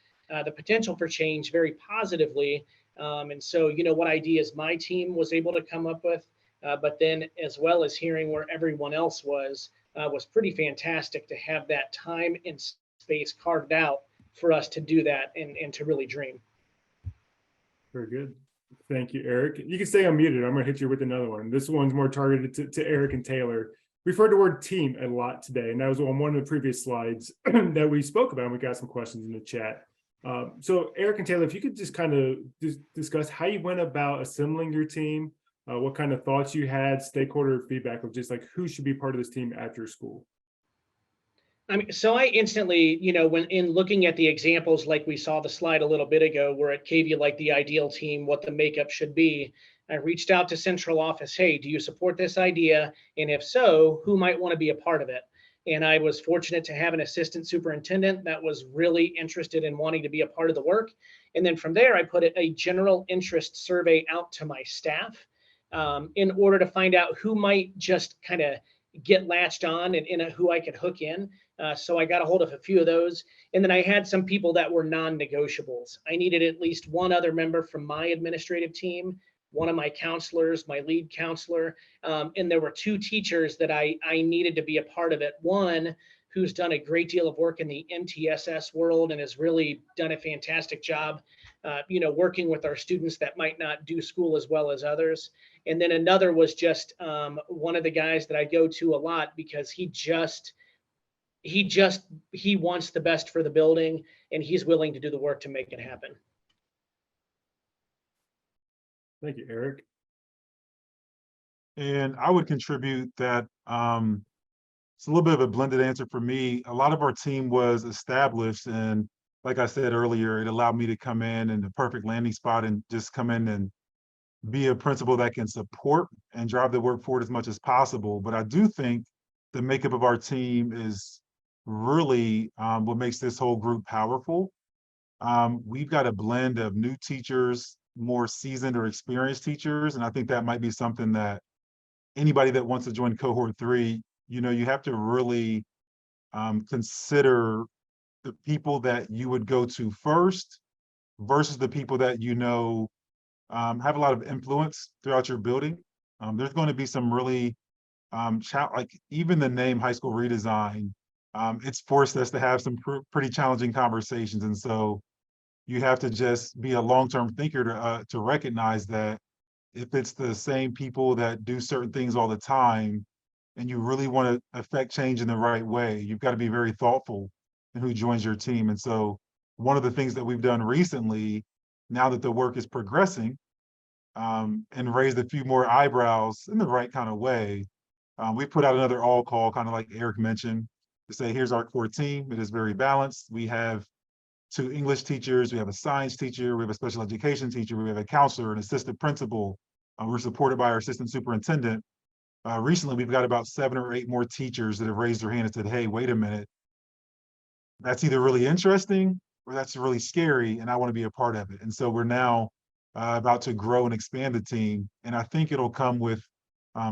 the potential for change very positively. And so, what ideas my team was able to come up with, but then as well as hearing where everyone else was pretty fantastic to have that time and space carved out for us to do that and to really dream. Very good. Thank you, Eric. You can stay unmuted. I'm gonna hit you with another one. This one's more targeted to Eric and Taylor. We've heard the word team a lot today, and that was on one of the previous slides that we spoke about, and we got some questions in the chat. So Eric and Taylor, if you could just kind of discuss how you went about assembling your team, what kind of thoughts you had, stakeholder feedback of just like who should be part of this team at your school. I mean, so I instantly, when in looking at the examples, like we saw the slide a little bit ago, where it gave you like the ideal team, what the makeup should be, I reached out to central office. Hey, do you support this idea? And if so, who might want to be a part of it? And I was fortunate to have an assistant superintendent that was really interested in wanting to be a part of the work. And then from there, I put a general interest survey out to my staff in order to find out who might just kind of get latched on and who I could hook in. So I got a hold of a few of those. And then I had some people that were non-negotiables. I needed at least one other member from my administrative team, one of my counselors, my lead counselor, and there were two teachers that I needed to be a part of it. One who's done a great deal of work in the MTSS world and has really done a fantastic job, working with our students that might not do school as well as others. And then another was just one of the guys that I go to a lot because he wants the best for the building and he's willing to do the work to make it happen. Thank you, Eric. And I would contribute that it's a little bit of a blended answer for me. A lot of our team was established, and like I said earlier, it allowed me to come in the perfect landing spot and just come in and be a principal that can support and drive the work forward as much as possible. But I do think the makeup of our team is really what makes this whole group powerful. We've got a blend of new teachers, more seasoned or experienced teachers, and I think that might be something that anybody that wants to join cohort 3, you have to really consider the people that you would go to first versus the people that have a lot of influence throughout your building. There's going to be some really like even the name high school redesign, it's forced us to have some pretty challenging conversations, and so you have to just be a long-term thinker to recognize that if it's the same people that do certain things all the time and you really want to affect change in the right way, you've got to be very thoughtful in who joins your team. And so one of the things that we've done recently, now that the work is progressing, and raised a few more eyebrows in the right kind of way, we put out another all call, kind of like Eric mentioned, to say, here's our core team. It is very balanced. We have 2 English teachers, we have a science teacher, we have a special education teacher, we have a counselor, an assistant principal. We're supported by our assistant superintendent. Recently, we've got about 7 or 8 more teachers that have raised their hand and said, hey, wait a minute, that's either really interesting or that's really scary, and I want to be a part of it. And so we're now about to grow and expand the team. And I think it'll come with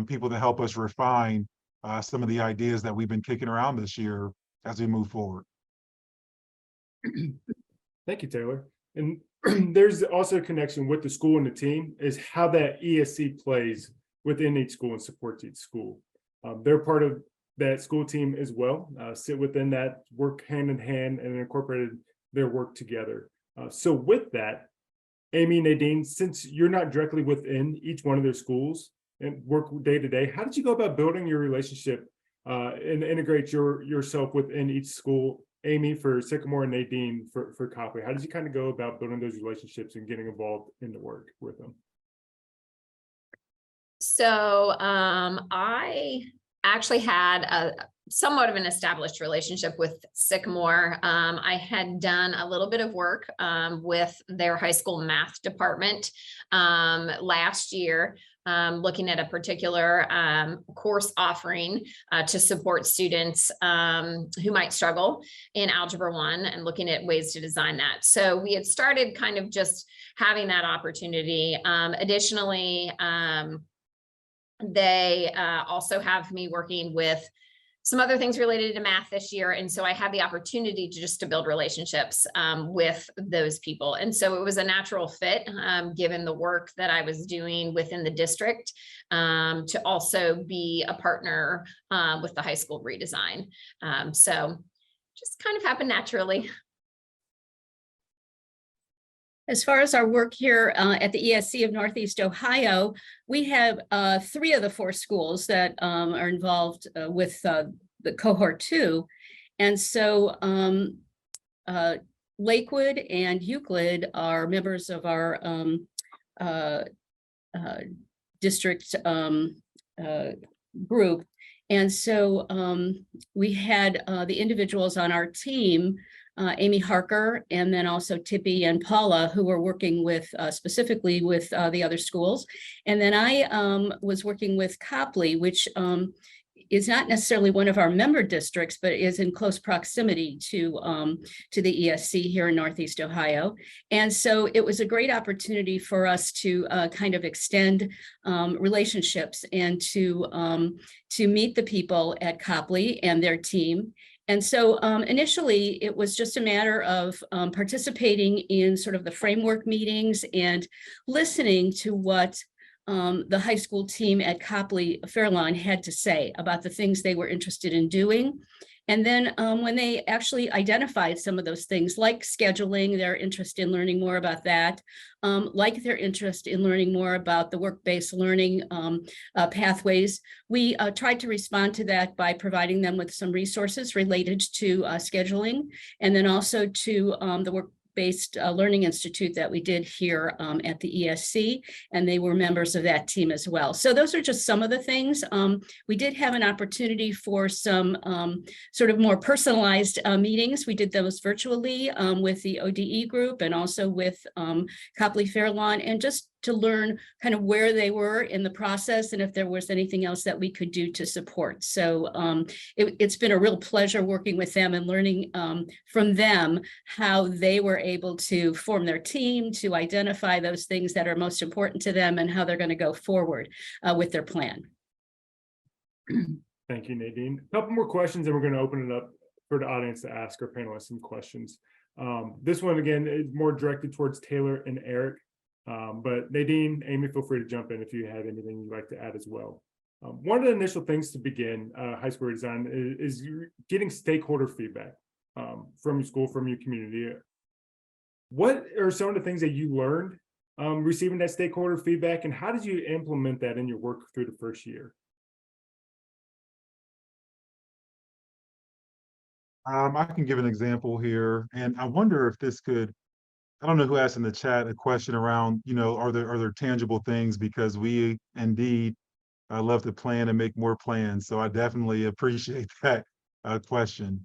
people to help us refine some of the ideas that we've been kicking around this year as we move forward. Thank you, Taylor. And there's also a connection with the school and the team is how that ESC plays within each school and supports each school. They're part of that school team as well, sit within that, work hand in hand, and incorporated their work together. So with that, Amy, Nadine, since you're not directly within each one of their schools and work day to day, how did you go about building your relationship and integrate yourself within each school? Amy for Sycamore and Nadine for Copley. How did you kind of go about building those relationships and getting involved in the work with them? So I actually had a somewhat of an established relationship with Sycamore. I had done a little bit of work with their high school math department last year, looking at a particular course offering to support students who might struggle in Algebra 1 and looking at ways to design that. So we had started kind of just having that opportunity. Additionally, they also have me working with some other things related to math this year. And so I had the opportunity to build relationships with those people. And so it was a natural fit, given the work that I was doing within the district, to also be a partner with the high school redesign. So just kind of happened naturally. As far as our work here at the ESC of Northeast Ohio, we have 3 of the 4 schools that are involved with the cohort 2. And so Lakewood and Euclid are members of our district group. And so we had the individuals on our team, Amy Harker, and then also Tippy and Paula, who were working with specifically with the other schools. And then I was working with Copley, which is not necessarily one of our member districts, but is in close proximity to the ESC here in Northeast Ohio. And so it was a great opportunity for us to kind of extend relationships and to meet the people at Copley and their team. And so initially, it was just a matter of participating in sort of the framework meetings and listening to what the high school team at Copley Fairlawn had to say about the things they were interested in doing. And then when they actually identified some of those things, like scheduling, their interest in learning more about that, like their interest in learning more about the work-based learning pathways, we tried to respond to that by providing them with some resources related to scheduling, and then also to the work-based Learning Institute that we did here at the ESC, and they were members of that team as well. So those are just some of the things. We did have an opportunity for some sort of more personalized meetings. We did those virtually with the ODE group and also with Copley Fairlawn, and just to learn kind of where they were in the process and if there was anything else that we could do to support. So it's been a real pleasure working with them and learning from them how they were able to form their team, to identify those things that are most important to them and how they're going to go forward with their plan. Thank you, Nadine. A couple more questions and we're going to open it up for the audience to ask our panelists some questions. This one, again, is more directed towards Taylor and Eric. But Nadine, Amy, feel free to jump in if you have anything you'd like to add as well. One of the initial things to begin high school redesign is getting stakeholder feedback from your school, from your community. What are some of the things that you learned receiving that stakeholder feedback, and how did you implement that in your work through the first year? I can give an example here, and I wonder if this could, I don't know who asked in the chat a question around, are there tangible things, because we indeed love to plan and make more plans. So I definitely appreciate that question.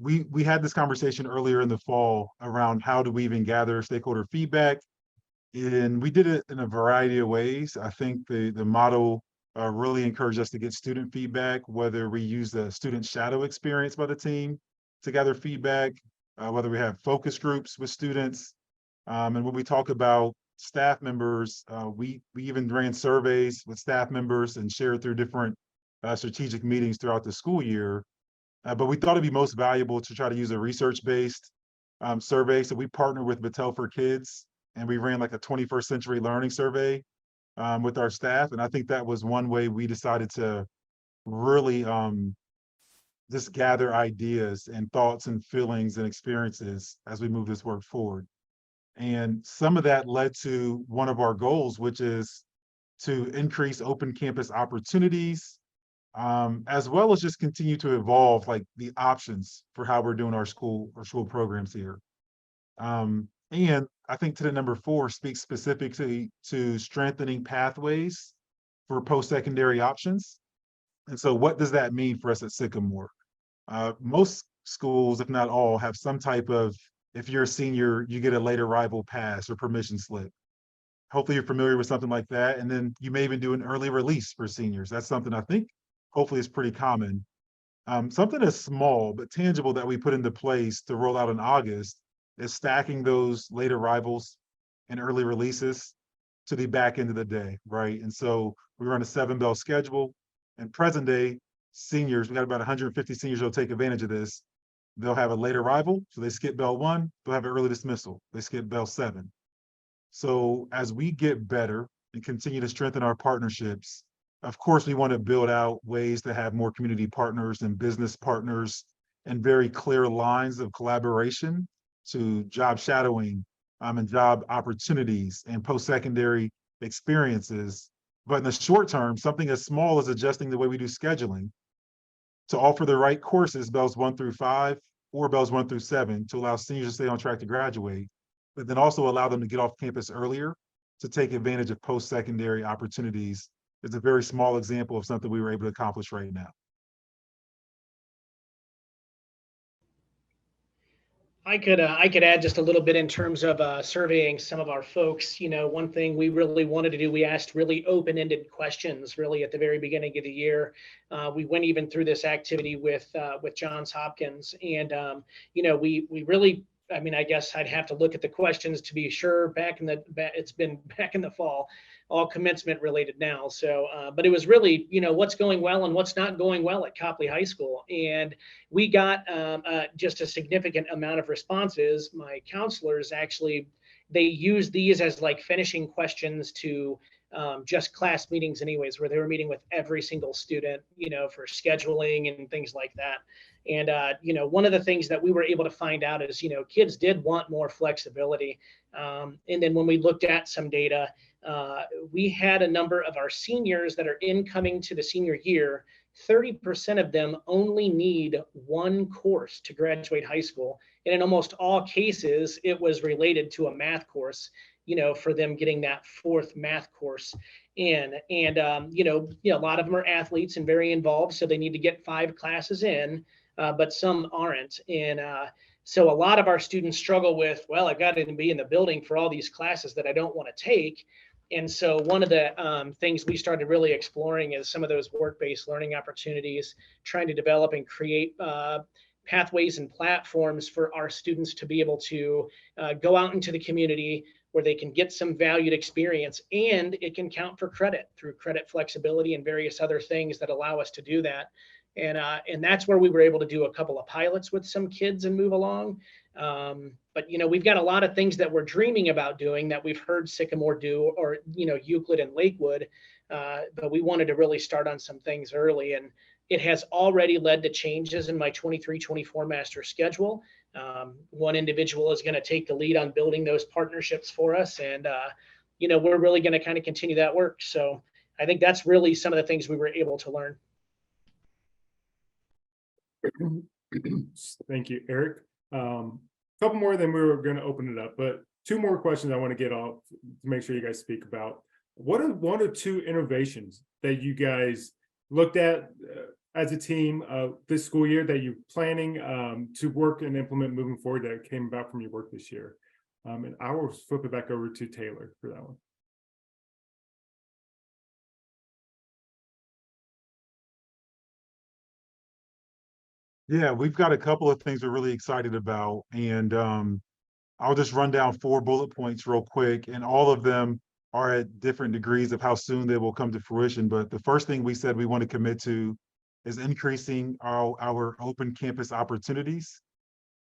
We had this conversation earlier in the fall around how do we even gather stakeholder feedback, and we did it in a variety of ways. I think the model really encouraged us to get student feedback, whether we use the student shadow experience by the team to gather feedback, whether we have focus groups with students. And when we talk about staff members, we even ran surveys with staff members and shared through different strategic meetings throughout the school year. But we thought it'd be most valuable to try to use a research-based survey. So we partnered with Battelle for Kids, and we ran like a 21st century learning survey with our staff. And I think that was one way we decided to really just gather ideas and thoughts and feelings and experiences as we move this work forward. And some of that led to one of our goals, which is to increase open campus opportunities, as well as just continue to evolve like the options for how we're doing our school programs here. And I think to the number 4 speaks specifically to strengthening pathways for post-secondary options. And so what does that mean for us at Sycamore? Most schools, if not all, have some type of, if you're a senior, you get a late arrival pass or permission slip. Hopefully you're familiar with something like that. And then you may even do an early release for seniors. That's something I think hopefully is pretty common. Something that's small but tangible that we put into place to roll out in August is stacking those late arrivals and early releases to the back end of the day, right? And so we run a 7-bell schedule, and present day seniors, we got about 150 seniors that'll take advantage of this. They'll have a late arrival, so they skip bell 1, they'll have an early dismissal, they skip bell 7. So as we get better and continue to strengthen our partnerships, of course, we want to build out ways to have more community partners and business partners and very clear lines of collaboration to job shadowing, and job opportunities and post-secondary experiences. But in the short term, something as small as adjusting the way we do scheduling to offer the right courses, bells 1 through 5 or bells 1 through 7, to allow seniors to stay on track to graduate, but then also allow them to get off campus earlier to take advantage of post-secondary opportunities is a very small example of something we were able to accomplish right now. I could add just a little bit in terms of surveying some of our folks. You know, one thing we really wanted to do, we asked really open-ended questions really at the very beginning of the year. We went even through this activity with Johns Hopkins, and you know, we really, I mean, I guess I'd have to look at the questions to be sure. It's been back in the fall, all commencement related now. So, but it was really, you know, what's going well and what's not going well at Copley High School. And we got just a significant amount of responses. My counselors actually, they use these as like finishing questions to just class meetings anyways, where they were meeting with every single student, you know, for scheduling and things like that. And, you know, one of the things that we were able to find out is, you know, kids did want more flexibility. And then when we looked at some data, we had a number of our seniors that are incoming to the senior year, 30% of them only need one course to graduate high school. And in almost all cases, it was related to a math course, you know, for them getting that fourth math course in. And, you know, a lot of them are athletes and very involved, so they need to get 5 classes in, but some aren't. And so a lot of our students struggle with, well, I've got to be in the building for all these classes that I don't want to take. And so one of the things we started really exploring is some of those work-based learning opportunities, trying to develop and create pathways and platforms for our students to be able to go out into the community where they can get some valued experience, and it can count for credit through credit flexibility and various other things that allow us to do that. And that's where we were able to do a couple of pilots with some kids and move along. But, you know, we've got a lot of things that we're dreaming about doing that we've heard Sycamore do, or, you know, Euclid and Lakewood. But we wanted to really start on some things early. And it has already led to changes in my 23-24 master schedule. One individual is going to take the lead on building those partnerships for us. And, you know, we're really going to kind of continue that work. So I think that's really some of the things we were able to learn. Thank you, Eric. Couple more, then we were going to open it up, but 2 more questions I want to get off to make sure you guys speak about. What are 1 or 2 innovations that you guys looked at as a team this school year that you're planning to work and implement moving forward that came about from your work this year? And I will flip it back over to Taylor for that one. Yeah, we've got a couple of things we're really excited about, and I'll just run down 4 bullet points real quick, and all of them are at different degrees of how soon they will come to fruition. But the first thing we said we want to commit to is increasing our open campus opportunities.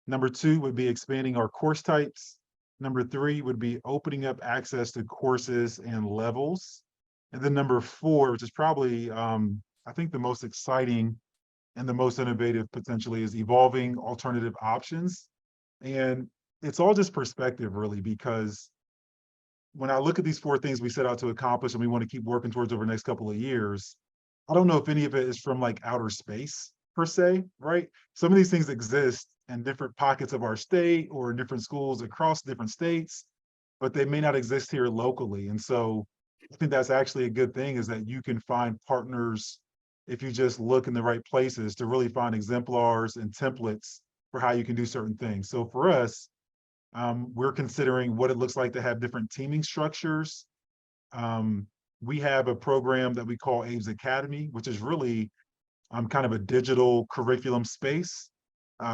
Number 2 would be expanding our course types. Number 3 would be opening up access to courses and levels. And then number 4, which is probably, I think, the most exciting and the most innovative potentially, is evolving alternative options. And it's all just perspective, really, because when I look at these 4 things we set out to accomplish and we want to keep working towards over the next couple of years, I don't know if any of it is from like outer space per se, right? Some of these things exist in different pockets of our state or in different schools across different states, but they may not exist here locally. And so I think that's actually a good thing, is that you can find partners if you just look in the right places to really find exemplars and templates for how you can do certain things. So for us, we're considering what it looks like to have different teaming structures. We have a program that we call Abe's Academy, which is really kind of a digital curriculum space.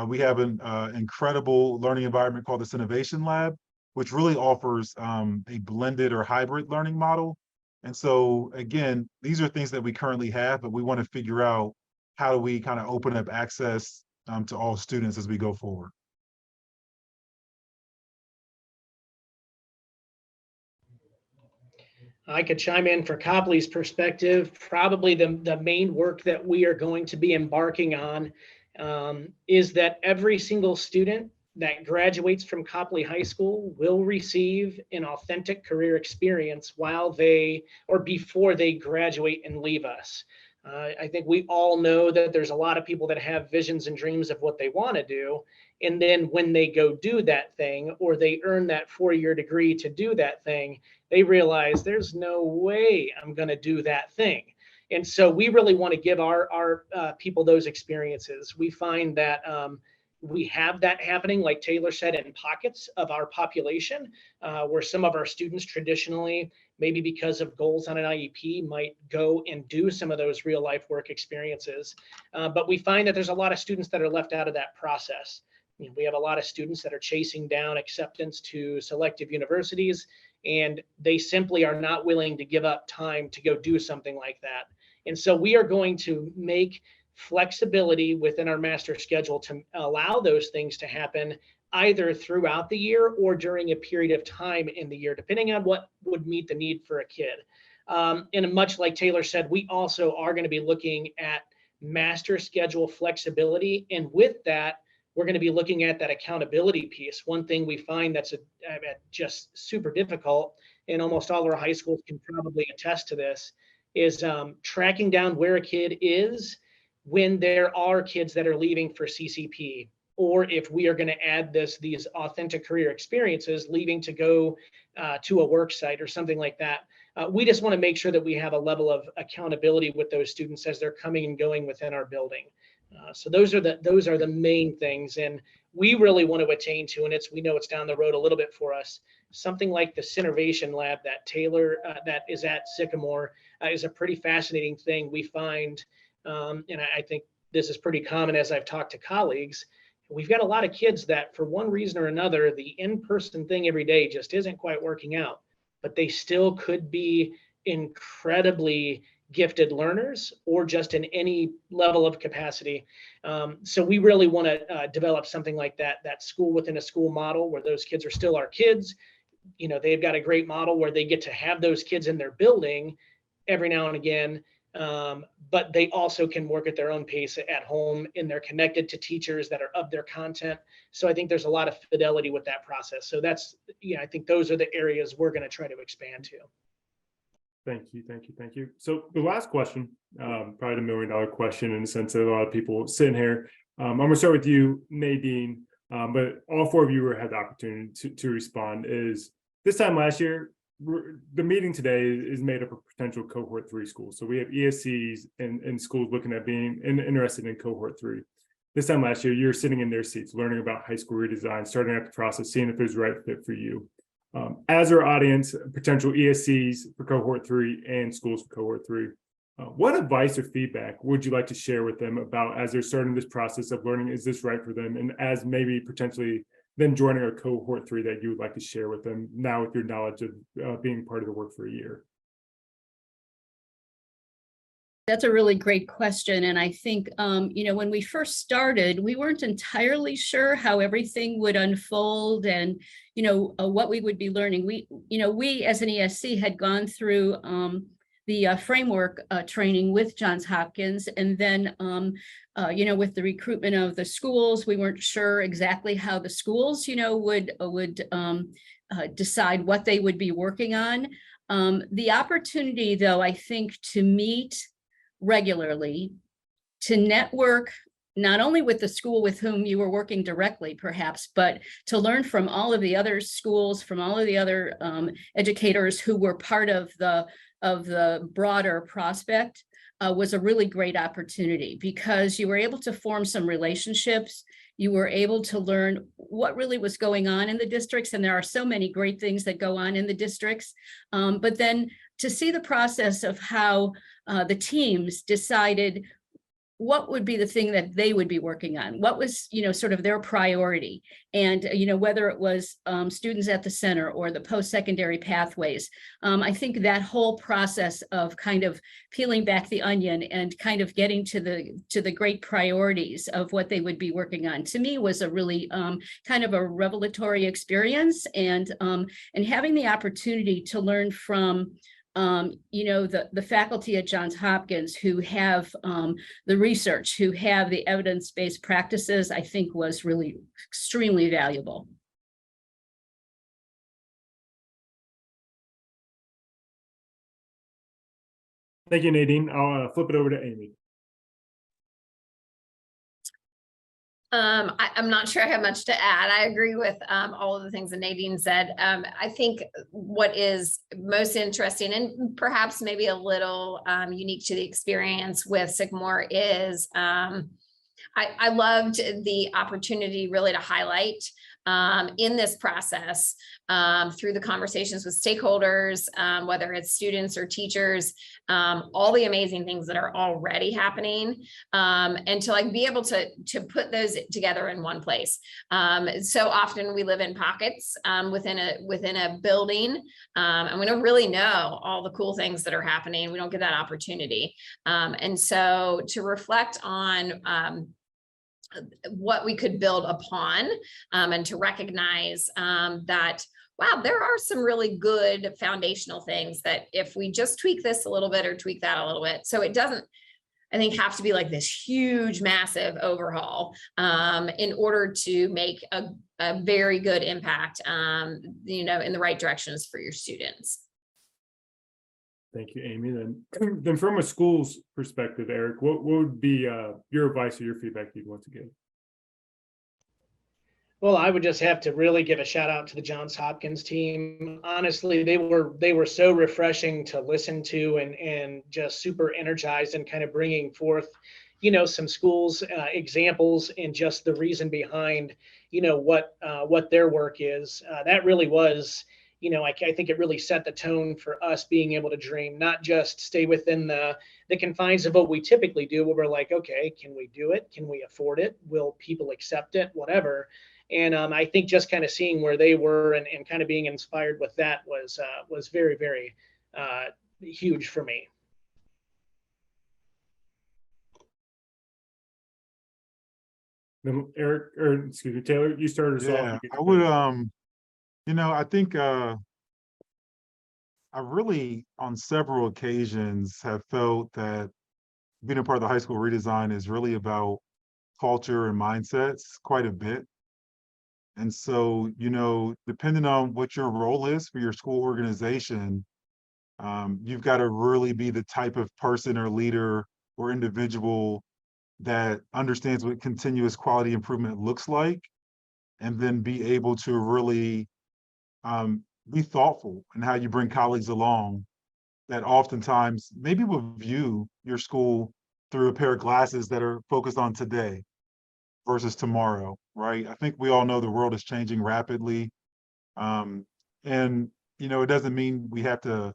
We have an incredible learning environment called the Innovation Lab, which really offers a blended or hybrid learning model. And so, again, these are things that we currently have, but we want to figure out how do we kind of open up access to all students as we go forward. I could chime in for Copley's perspective. Probably the main work that we are going to be embarking on is that every single student that graduates from Copley High School will receive an authentic career experience while they or before they graduate and leave us. I think we all know that there's a lot of people that have visions and dreams of what they want to do. And then when they go do that thing, or they earn that 4-year degree to do that thing, they realize there's no way I'm going to do that thing. And so we really want to give our people those experiences. We find that we have that happening, like Taylor said, in pockets of our population, where some of our students traditionally, maybe because of goals on an IEP, might go and do some of those real life work experiences. But we find that there's a lot of students that are left out of that process. You know, we have a lot of students that are chasing down acceptance to selective universities, and they simply are not willing to give up time to go do something like that. And so we are going to make flexibility within our master schedule to allow those things to happen either throughout the year or during a period of time in the year, depending on what would meet the need for a kid. And much like Taylor said, we also are going to be looking at master schedule flexibility. And with that, we're going to be looking at that accountability piece. One thing we find that's just super difficult, and almost all our high schools can probably attest to this, is tracking down where a kid is when there are kids that are leaving for CCP, or if we are going to add these authentic career experiences, leaving to go to a work site or something like that. We just want to make sure that we have a level of accountability with those students as they're coming and going within our building. So those are the main things, and we really want to attain to, and we know it's down the road a little bit for us. Something like the Synervation Lab that Taylor that is at Sycamore is a pretty fascinating thing. We find, and I think this is pretty common as I've talked to colleagues. We've got a lot of kids that, for one reason or another, the in-person thing every day just isn't quite working out, but they still could be incredibly gifted learners or just in any level of capacity. So we really want to develop something like that school within a school model where those kids are still our kids. You know, they've got a great model where they get to have those kids in their building every now and again, but they also can work at their own pace at home, and they're connected to teachers that are of their content. So I think there's a lot of fidelity with that process. So that's, I think those are the areas we're going to try to expand to. Thank you. So the last question, probably the $1 million question in the sense that a lot of people sitting here. I'm going to start with you, Nadine, but all 4 of you had the opportunity to respond. Is this time last year, the meeting today is made up of potential cohort 3 schools. So we have ESCs and schools looking at being interested in cohort 3. This time last year, you're sitting in their seats, learning about high school redesign, starting out the process, seeing if there's the right fit for you. As our audience, potential ESCs for cohort 3 and schools for cohort 3, what advice or feedback would you like to share with them about as they're starting this process of learning, is this right for them? And as maybe potentially them joining a cohort 3 that you would like to share with them now with your knowledge of being part of the work for a year? That's a really great question. And I think, when we first started, we weren't entirely sure how everything would unfold and, what we would be learning. We as an ESC had gone through the framework training with Johns Hopkins. And then, with the recruitment of the schools, we weren't sure exactly how the schools, would decide what they would be working on. The opportunity, though, I think, to meet regularly, to network not only with the school with whom you were working directly, perhaps, but to learn from all of the other schools, from all of the other educators who were part of the broader prospect, was a really great opportunity, because you were able to form some relationships. You were able to learn what really was going on in the districts, and there are so many great things that go on in the districts. But then to see the process of how the teams decided what would be the thing that they would be working on, what was, sort of their priority, and, whether it was students at the center or the post-secondary pathways. I think that whole process of kind of peeling back the onion and kind of getting to the great priorities of what they would be working on, to me, was a really kind of a revelatory experience, and having the opportunity to learn from the faculty at Johns Hopkins who have the research, who have the evidence-based practices, I think was really extremely valuable. Thank you, Nadine. I'll flip it over to Amy. I'm not sure I have much to add. I agree with all of the things that Nadine said. I think what is most interesting and perhaps maybe a little unique to the experience with Sycamore is I loved the opportunity really to highlight in this process through the conversations with stakeholders, whether it's students or teachers, all the amazing things that are already happening, and to like be able to put those together in one place. So often we live in pockets within a building, and we don't really know all the cool things that are happening. We don't get that opportunity, and so to reflect on what we could build upon, and to recognize that, wow, there are some really good foundational things that if we just tweak this a little bit or tweak that a little bit, so it doesn't, I think, have to be like this huge, massive overhaul in order to make a very good impact, in the right directions for your students. Thank you, Amy. Then from a school's perspective, Eric, what would be your advice or your feedback you'd want to give? Well, I would just have to really give a shout out to the Johns Hopkins team. Honestly, they were so refreshing to listen to and just super energized and kind of bringing forth, some schools examples and just the reason behind, what their work is. That really was, I think it really set the tone for us being able to dream, not just stay within the confines of what we typically do, where we're like, okay, can we do it? Can we afford it? Will people accept it? Whatever. And I think just kind of seeing where they were and kind of being inspired with that was very, very huge for me. Then Eric, or excuse me, Taylor, you started us off. I would, I think I really, on several occasions, have felt that being a part of the high school redesign is really about culture and mindsets quite a bit. And so, depending on what your role is for your school organization, you've got to really be the type of person or leader or individual that understands what continuous quality improvement looks like, and then be able to really be thoughtful in how you bring colleagues along that oftentimes maybe will view your school through a pair of glasses that are focused on today versus tomorrow, right? I think we all know the world is changing rapidly. And, it doesn't mean we have to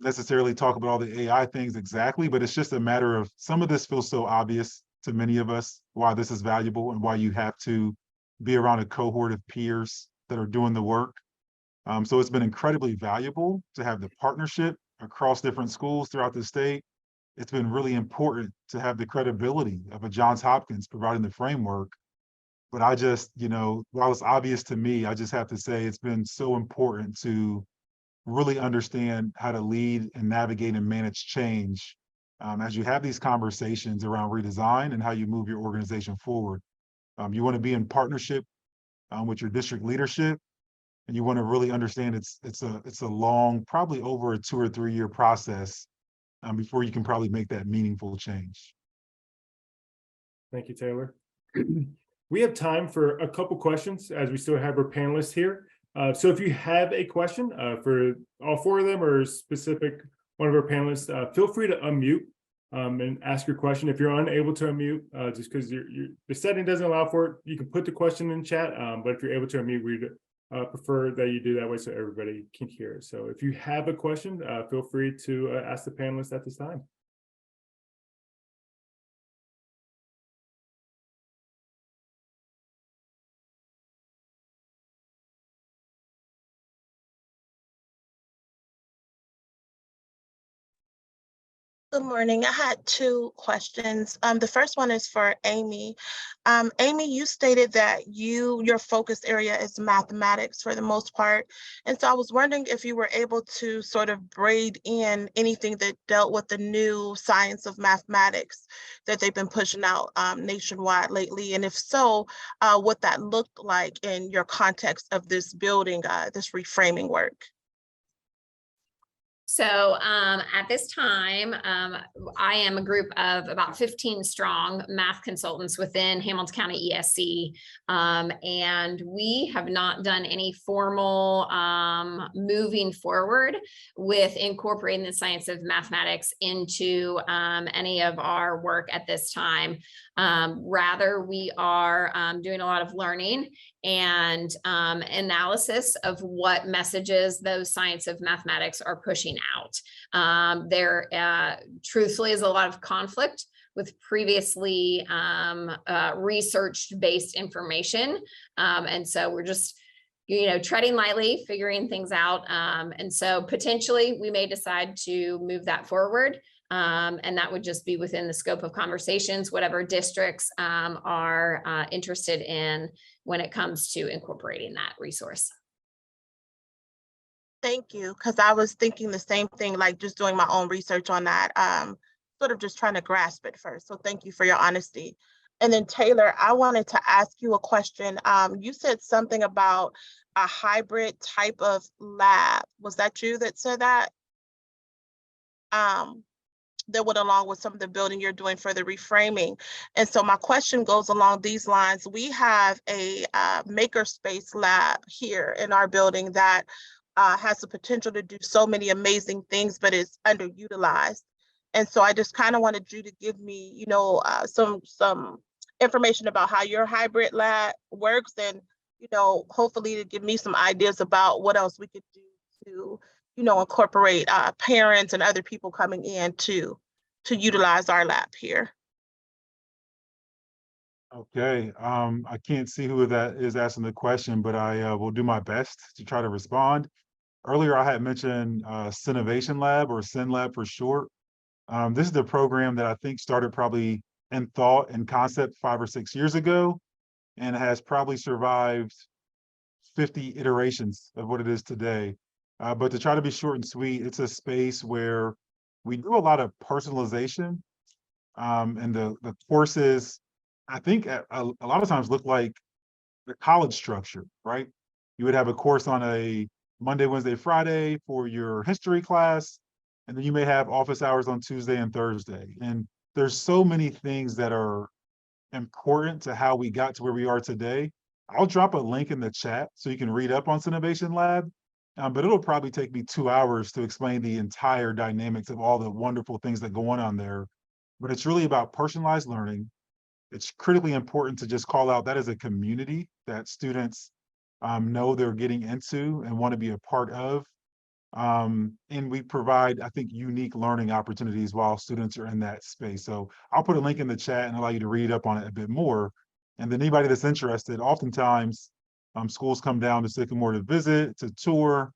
necessarily talk about all the AI things exactly, but it's just a matter of some of this feels so obvious to many of us why this is valuable and why you have to be around a cohort of peers that are doing the work. So it's been incredibly valuable to have the partnership across different schools throughout the state. It's been really important to have the credibility of a Johns Hopkins providing the framework. But I just, while it's obvious to me, I just have to say it's been so important to really understand how to lead and navigate and manage change as you have these conversations around redesign and how you move your organization forward. You want to be in partnership with your district leadership, and you want to really understand it's a long, probably over a 2 or 3 year process before you can probably make that meaningful change. Thank you, Taylor. We have time for a couple questions as we still have our panelists here. So if you have a question for all four of them or specific one of our panelists, feel free to unmute and ask your question. If you're unable to unmute, just because the setting doesn't allow for it, you can put the question in chat. But if you're able to unmute, we'd prefer that you do that way so everybody can hear it. So if you have a question, feel free to ask the panelists at this time. Good morning. I had two questions. The first one is for Amy. Amy, you stated that your focus area is mathematics for the most part. And so I was wondering if you were able to sort of braid in anything that dealt with the new science of mathematics that they've been pushing out nationwide lately. And if so, what that looked like in your context of this building, this reframing work. So at this time, I am a group of about 15 strong math consultants within Hamilton County ESC. And we have not done any formal moving forward with incorporating the science of mathematics into any of our work at this time. Rather, we are doing a lot of learning and analysis of what messages those science of mathematics are pushing out. There truthfully is a lot of conflict with previously research-based information. And so we're just, treading lightly, figuring things out. And so potentially we may decide to move that forward. And that would just be within the scope of conversations, whatever districts are interested in when it comes to incorporating that resource. Thank you, because I was thinking the same thing, like just doing my own research on that, sort of just trying to grasp it first. So thank you for your honesty. And then Taylor, I wanted to ask you a question. You said something about a hybrid type of lab. Was that you that said that? That went along with some of the building you're doing for the reframing. And so my question goes along these lines. We have a makerspace lab here in our building that has the potential to do so many amazing things, but is underutilized. And so I just kind of wanted you to give me, some information about how your hybrid lab works, and, hopefully to give me some ideas about what else we could do to incorporate parents and other people coming in to utilize our lab here. Okay, I can't see who that is asking the question, but I will do my best to try to respond. Earlier, I had mentioned Synovation Lab, or Syn Lab for short. This is the program that I think started probably in thought and concept 5 or 6 years ago, and has probably survived 50 iterations of what it is today. But to try to be short and sweet, it's a space where we do a lot of personalization, and the courses, I think a lot of times look like the college structure, right? You would have a course on a Monday, Wednesday, Friday for your history class, and then you may have office hours on Tuesday and Thursday. And there's so many things that are important to how we got to where we are today. I'll drop a link in the chat so you can read up on Synovation Lab, but it'll probably take me 2 hours to explain the entire dynamics of all the wonderful things that go on there. But it's really about personalized learning. It's critically important to just call out that as a community that students know they're getting into and want to be a part of. And we provide, I think, unique learning opportunities while students are in that space. So I'll put a link in the chat and allow you to read up on it a bit more. And then anybody that's interested, oftentimes schools come down to Sycamore to visit, to tour,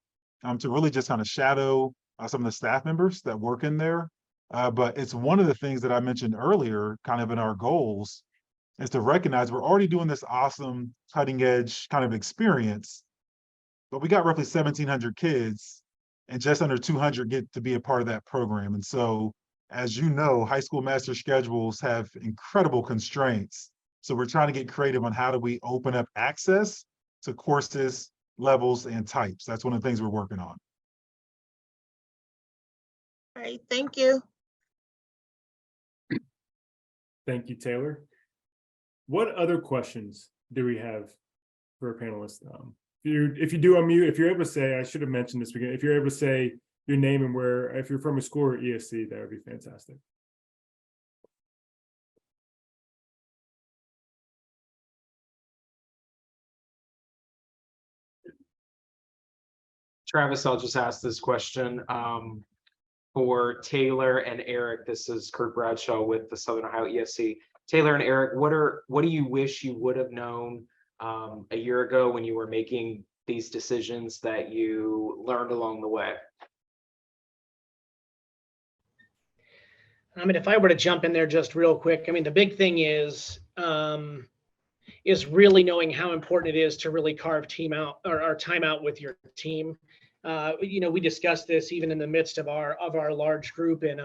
to really just kind of shadow some of the staff members that work in there. But it's one of the things that I mentioned earlier, kind of in our goals, is to recognize we're already doing this awesome cutting edge kind of experience, but we got roughly 1,700 kids, and just under 200 get to be a part of that program. And so, as you know, high school master schedules have incredible constraints. So we're trying to get creative on how do we open up access to courses, levels, and types. That's one of the things we're working on. All right, thank you. Thank you, Taylor. What other questions do we have for our panelists? If you do unmute, if you're able to say, I should have mentioned this again, if you're able to say your name and where, if you're from a school or ESC, that would be fantastic. Travis, I'll just ask this question. For Taylor and Eric, this is Kurt Bradshaw with the Southern Ohio ESC. Taylor and Eric, what do you wish you would have known a year ago when you were making these decisions that you learned along the way? I mean, if I were to jump in there just real quick, I mean, the big thing is really knowing how important it is to really carve time out with your team. We discussed this even in the midst of our large group, and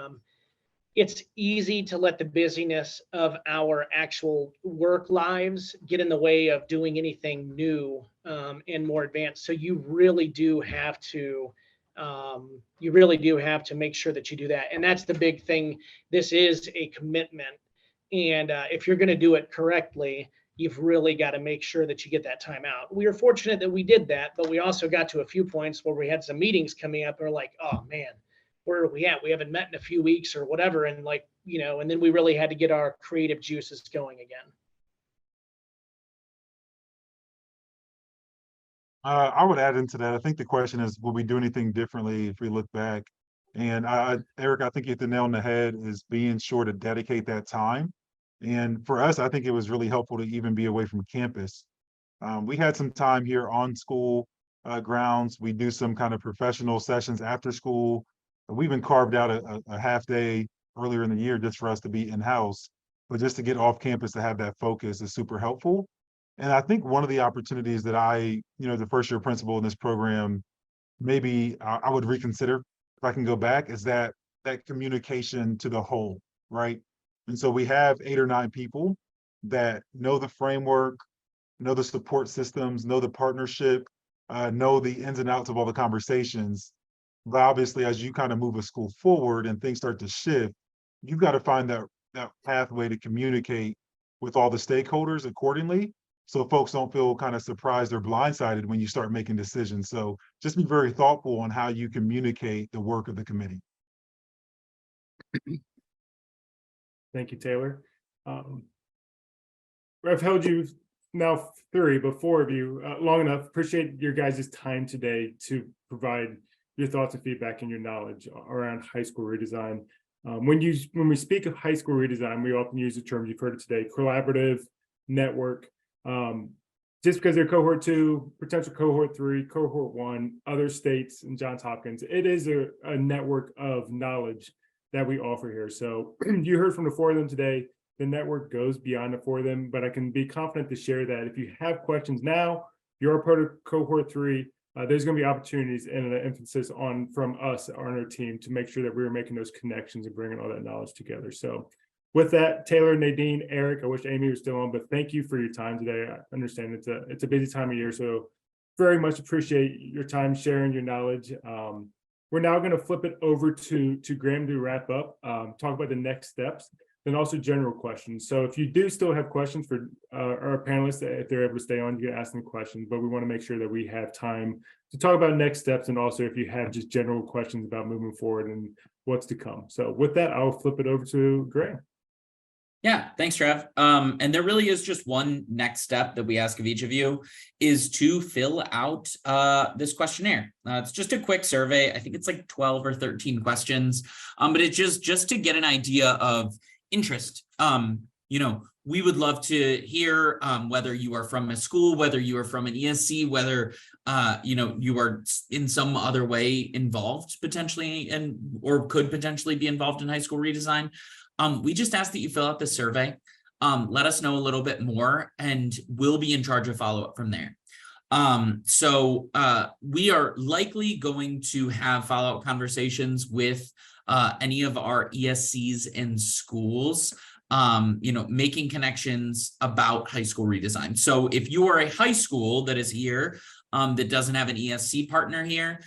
it's easy to let the busyness of our actual work lives get in the way of doing anything new and more advanced. So you really do have to make sure that you do that. And that's the big thing. This is a commitment. And if you're going to do it correctly, you've really got to make sure that you get that time out. We are fortunate that we did that, but we also got to a few points where we had some meetings coming up and we're like, oh man, where are we at? We haven't met in a few weeks or whatever. And and then we really had to get our creative juices going again. I would add into that. I think the question is, will we do anything differently if we look back? And Eric, I think you hit the nail on the head, is being sure to dedicate that time. And for us, I think it was really helpful to even be away from campus. We had some time here on school grounds. We do some kind of professional sessions after school. We even carved out a half day earlier in the year just for us to be in-house. But just to get off campus to have that focus is super helpful. And I think one of the opportunities that the first year principal in this program, maybe I would reconsider if I can go back, is that communication to the whole, right? And so we have 8 or 9 people that know the framework, know the support systems, know the partnership, know the ins and outs of all the conversations. But obviously, as you kind of move a school forward and things start to shift, you've got to find that pathway to communicate with all the stakeholders accordingly, so folks don't feel kind of surprised or blindsided when you start making decisions. So just be very thoughtful on how you communicate the work of the committee. Thank you, Taylor. I've held you now 3, but 4 of you long enough. Appreciate your guys' time today to provide your thoughts and feedback and your knowledge around high school redesign. When we speak of high school redesign, we often use the term, you've heard it today, collaborative, network. Just because they're cohort 2, potential cohort 3, cohort 1, other states and Johns Hopkins, it is a network of knowledge that we offer here. So you heard from the 4 of them today. The network goes beyond the 4 of them, but I can be confident to share that if you have questions now, you're a part of cohort 3, there's going to be opportunities and an emphasis from us on our team to make sure that we're making those connections and bringing all that knowledge together. So with that, Taylor, Nadine, Eric, I wish Amy was still on, but thank you for your time today. I understand it's a busy time of year, so very much appreciate your time sharing your knowledge. We're now going to flip it over to Graham to wrap up, talk about the next steps, then also general questions. So if you do still have questions for our panelists, if they're able to stay on, you can ask them questions, but we want to make sure that we have time to talk about next steps, and also if you have just general questions about moving forward and what's to come. So with that, I'll flip it over to Graham. Yeah, thanks, Trev. And there really is just one next step that we ask of each of you, is to fill out this questionnaire. It's just a quick survey. I think it's like 12 or 13 questions, but it's just to get an idea of interest. We would love to hear whether you are from a school, whether you are from an ESC, whether you are in some other way involved potentially or could potentially be involved in high school redesign. We just ask that you fill out the survey, let us know a little bit more, and we'll be in charge of follow-up from there. So we are likely going to have follow-up conversations with any of our ESCs and schools, making connections about high school redesign. So if you are a high school that is here, that doesn't have an ESC partner here,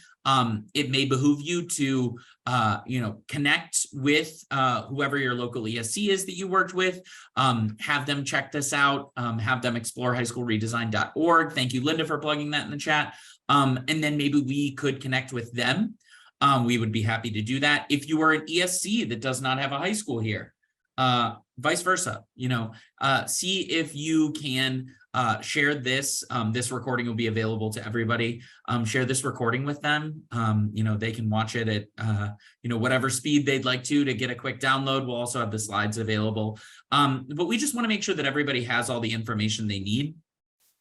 it may behoove you to connect with whoever your local ESC is that you worked with, have them check this out, have them explore highschoolredesign.org. Thank you, Linda, for plugging that in the chat. And then maybe we could connect with them. We would be happy to do that. If you are an ESC that does not have a high school here, vice versa, see if you can share this. This recording will be available to everybody. Share this recording with them. They can watch it at whatever speed they'd like to get a quick download. We'll also have the slides available. But we just want to make sure that everybody has all the information they need.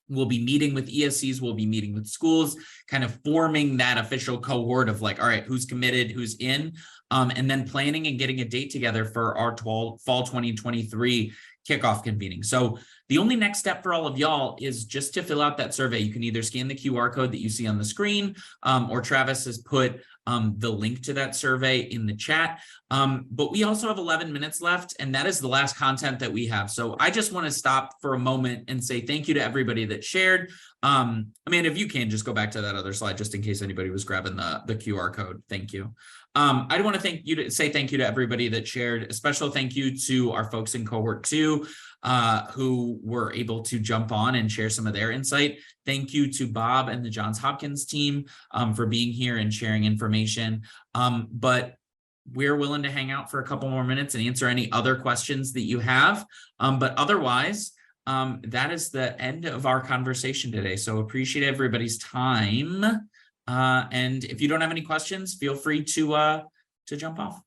We'll be meeting with ESCs, we'll be meeting with schools, kind of forming that official cohort of like, all right, who's committed, who's in, and then planning and getting a date together for our fall 2023 kickoff convening. So the only next step for all of y'all is just to fill out that survey. You can either scan the QR code that you see on the screen, or Travis has put the link to that survey in the chat. But we also have 11 minutes left, and that is the last content that we have. So I just want to stop for a moment and say thank you to everybody that shared. Amanda, if you can just go back to that other slide, just in case anybody was grabbing the QR code. Thank you. I want to say thank you to everybody that shared. A special thank you to our folks in cohort 2 who were able to jump on and share some of their insight. Thank you to Bob and the Johns Hopkins team for being here and sharing information. But we're willing to hang out for a couple more minutes and answer any other questions that you have. But otherwise, that is the end of our conversation today. So appreciate everybody's time. And if you don't have any questions, feel free to jump off.